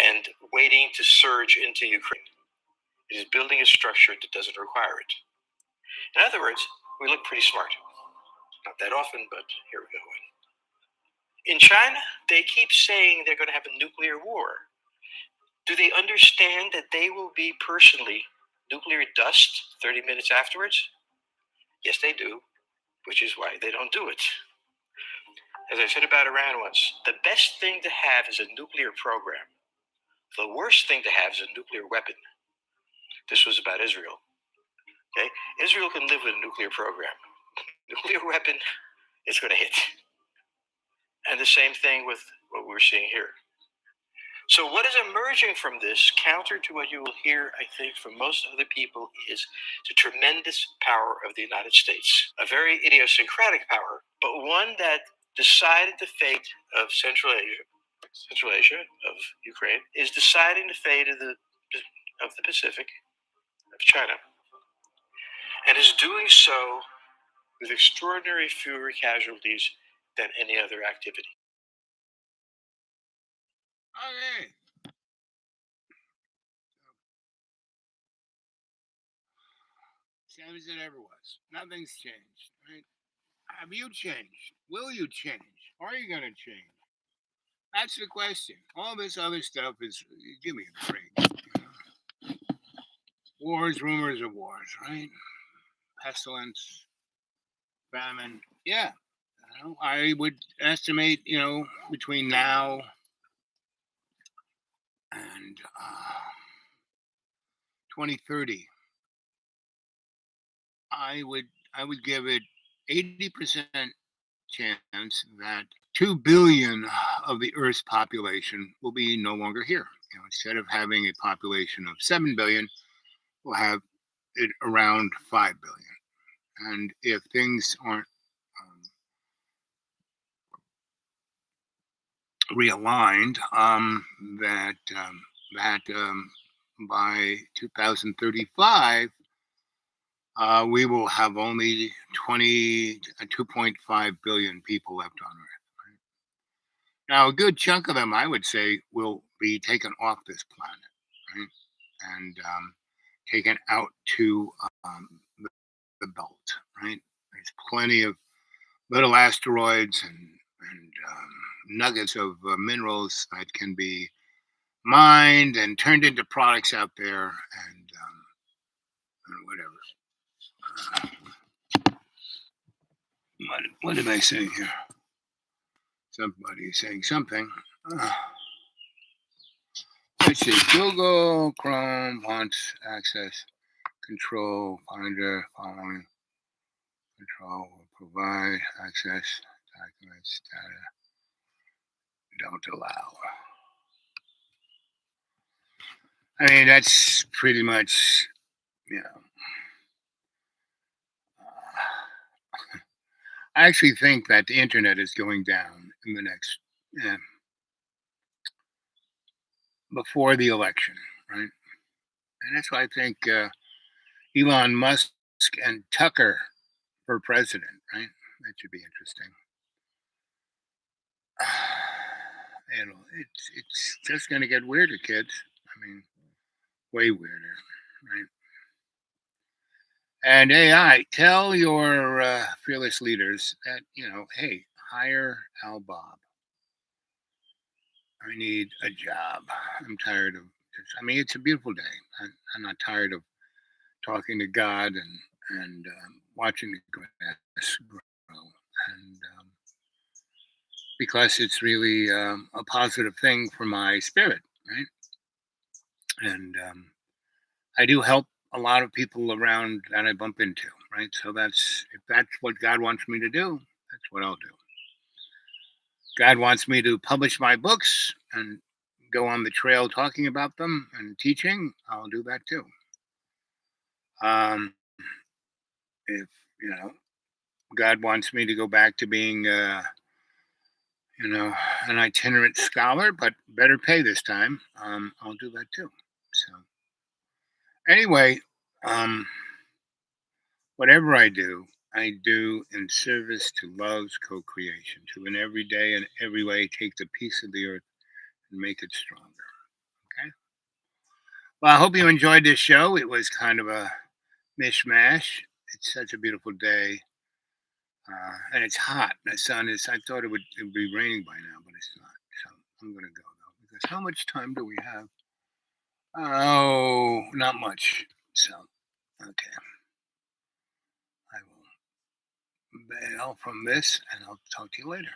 and waiting to surge into Ukraine. It is building a structure that doesn't require it. In other words, we look pretty smart. Not that often, but here we go. In China, they keep saying they're going to have a nuclear war. Do they understand that they will be personally nuclear dust 30 minutes afterwards? Yes, they do, which is why they don't do it. As I said about Iran once, the best thing to have is a nuclear program. The worst thing to have is a nuclear weapon. This was about Israel. Okay? Israel can live with a nuclear program. Nuclear weapon, it's going to hit. And the same thing with what we're seeing here. So what is emerging from this, counter to what you will hear, I think, from most other people, is the tremendous power of the United States. A very idiosyncratic power, but one that decided the fate of Central Asia, of Ukraine, is deciding the fate of the Pacific, of China, and is doing so with extraordinary fewer casualties than any other activity. Okay. Same as it ever was. Nothing's changed, right? Have you changed? Will you change? Are you going to change? That's the question. All this other stuff is, give me a break. Wars, rumors of wars, right? Pestilence, famine. Yeah. I would estimate, between now and 2030, I would give it 80% chance that 2 billion of the Earth's population will be no longer here. Instead of having a population of 7 billion, we'll have it around 5 billion. And if things aren't realigned, that by 2035, we will have only 2.5 billion people left on Earth. Right? Now, a good chunk of them, I would say, will be taken off this planet, right? And taken out to the belt, right? There's plenty of little asteroids and nuggets of minerals that can be mined and turned into products out there, and whatever. What did I say here? Somebody saying something. Let's see. Google Chrome wants access control finder following control will provide access documents data don't allow. I mean, that's pretty much, I actually think that the internet is going down in the next, before the election, right? And that's why I think Elon Musk and Tucker for president, right? That should be interesting. And it's just going to get weirder, kids. I mean, way weirder, right? And AI, tell your fearless leaders that, hey, hire Al Bob. I need a job. I'm tired of this. I mean, it's a beautiful day. I'm not tired of talking to God and watching the grass grow. And because it's really a positive thing for my spirit, right? And I do help a lot of people around that I bump into, right? So if that's what God wants me to do, that's what I'll do. God wants me to publish my books and go on the trail talking about them and teaching, I'll do that too. If God wants me to go back to being an itinerant scholar, but better pay this time, I'll do that too. So anyway, whatever I do in service to love's co-creation, to in every day and every way take the peace of the earth and make it stronger. Okay. Well, I hope you enjoyed this show. It was kind of a mishmash. It's such a beautiful day. And it's hot. The sun is, I thought it would be raining by now, but it's not. So I'm going to go though, because how much time do we have? Oh, not much. So, okay. I will bail from this and I'll talk to you later.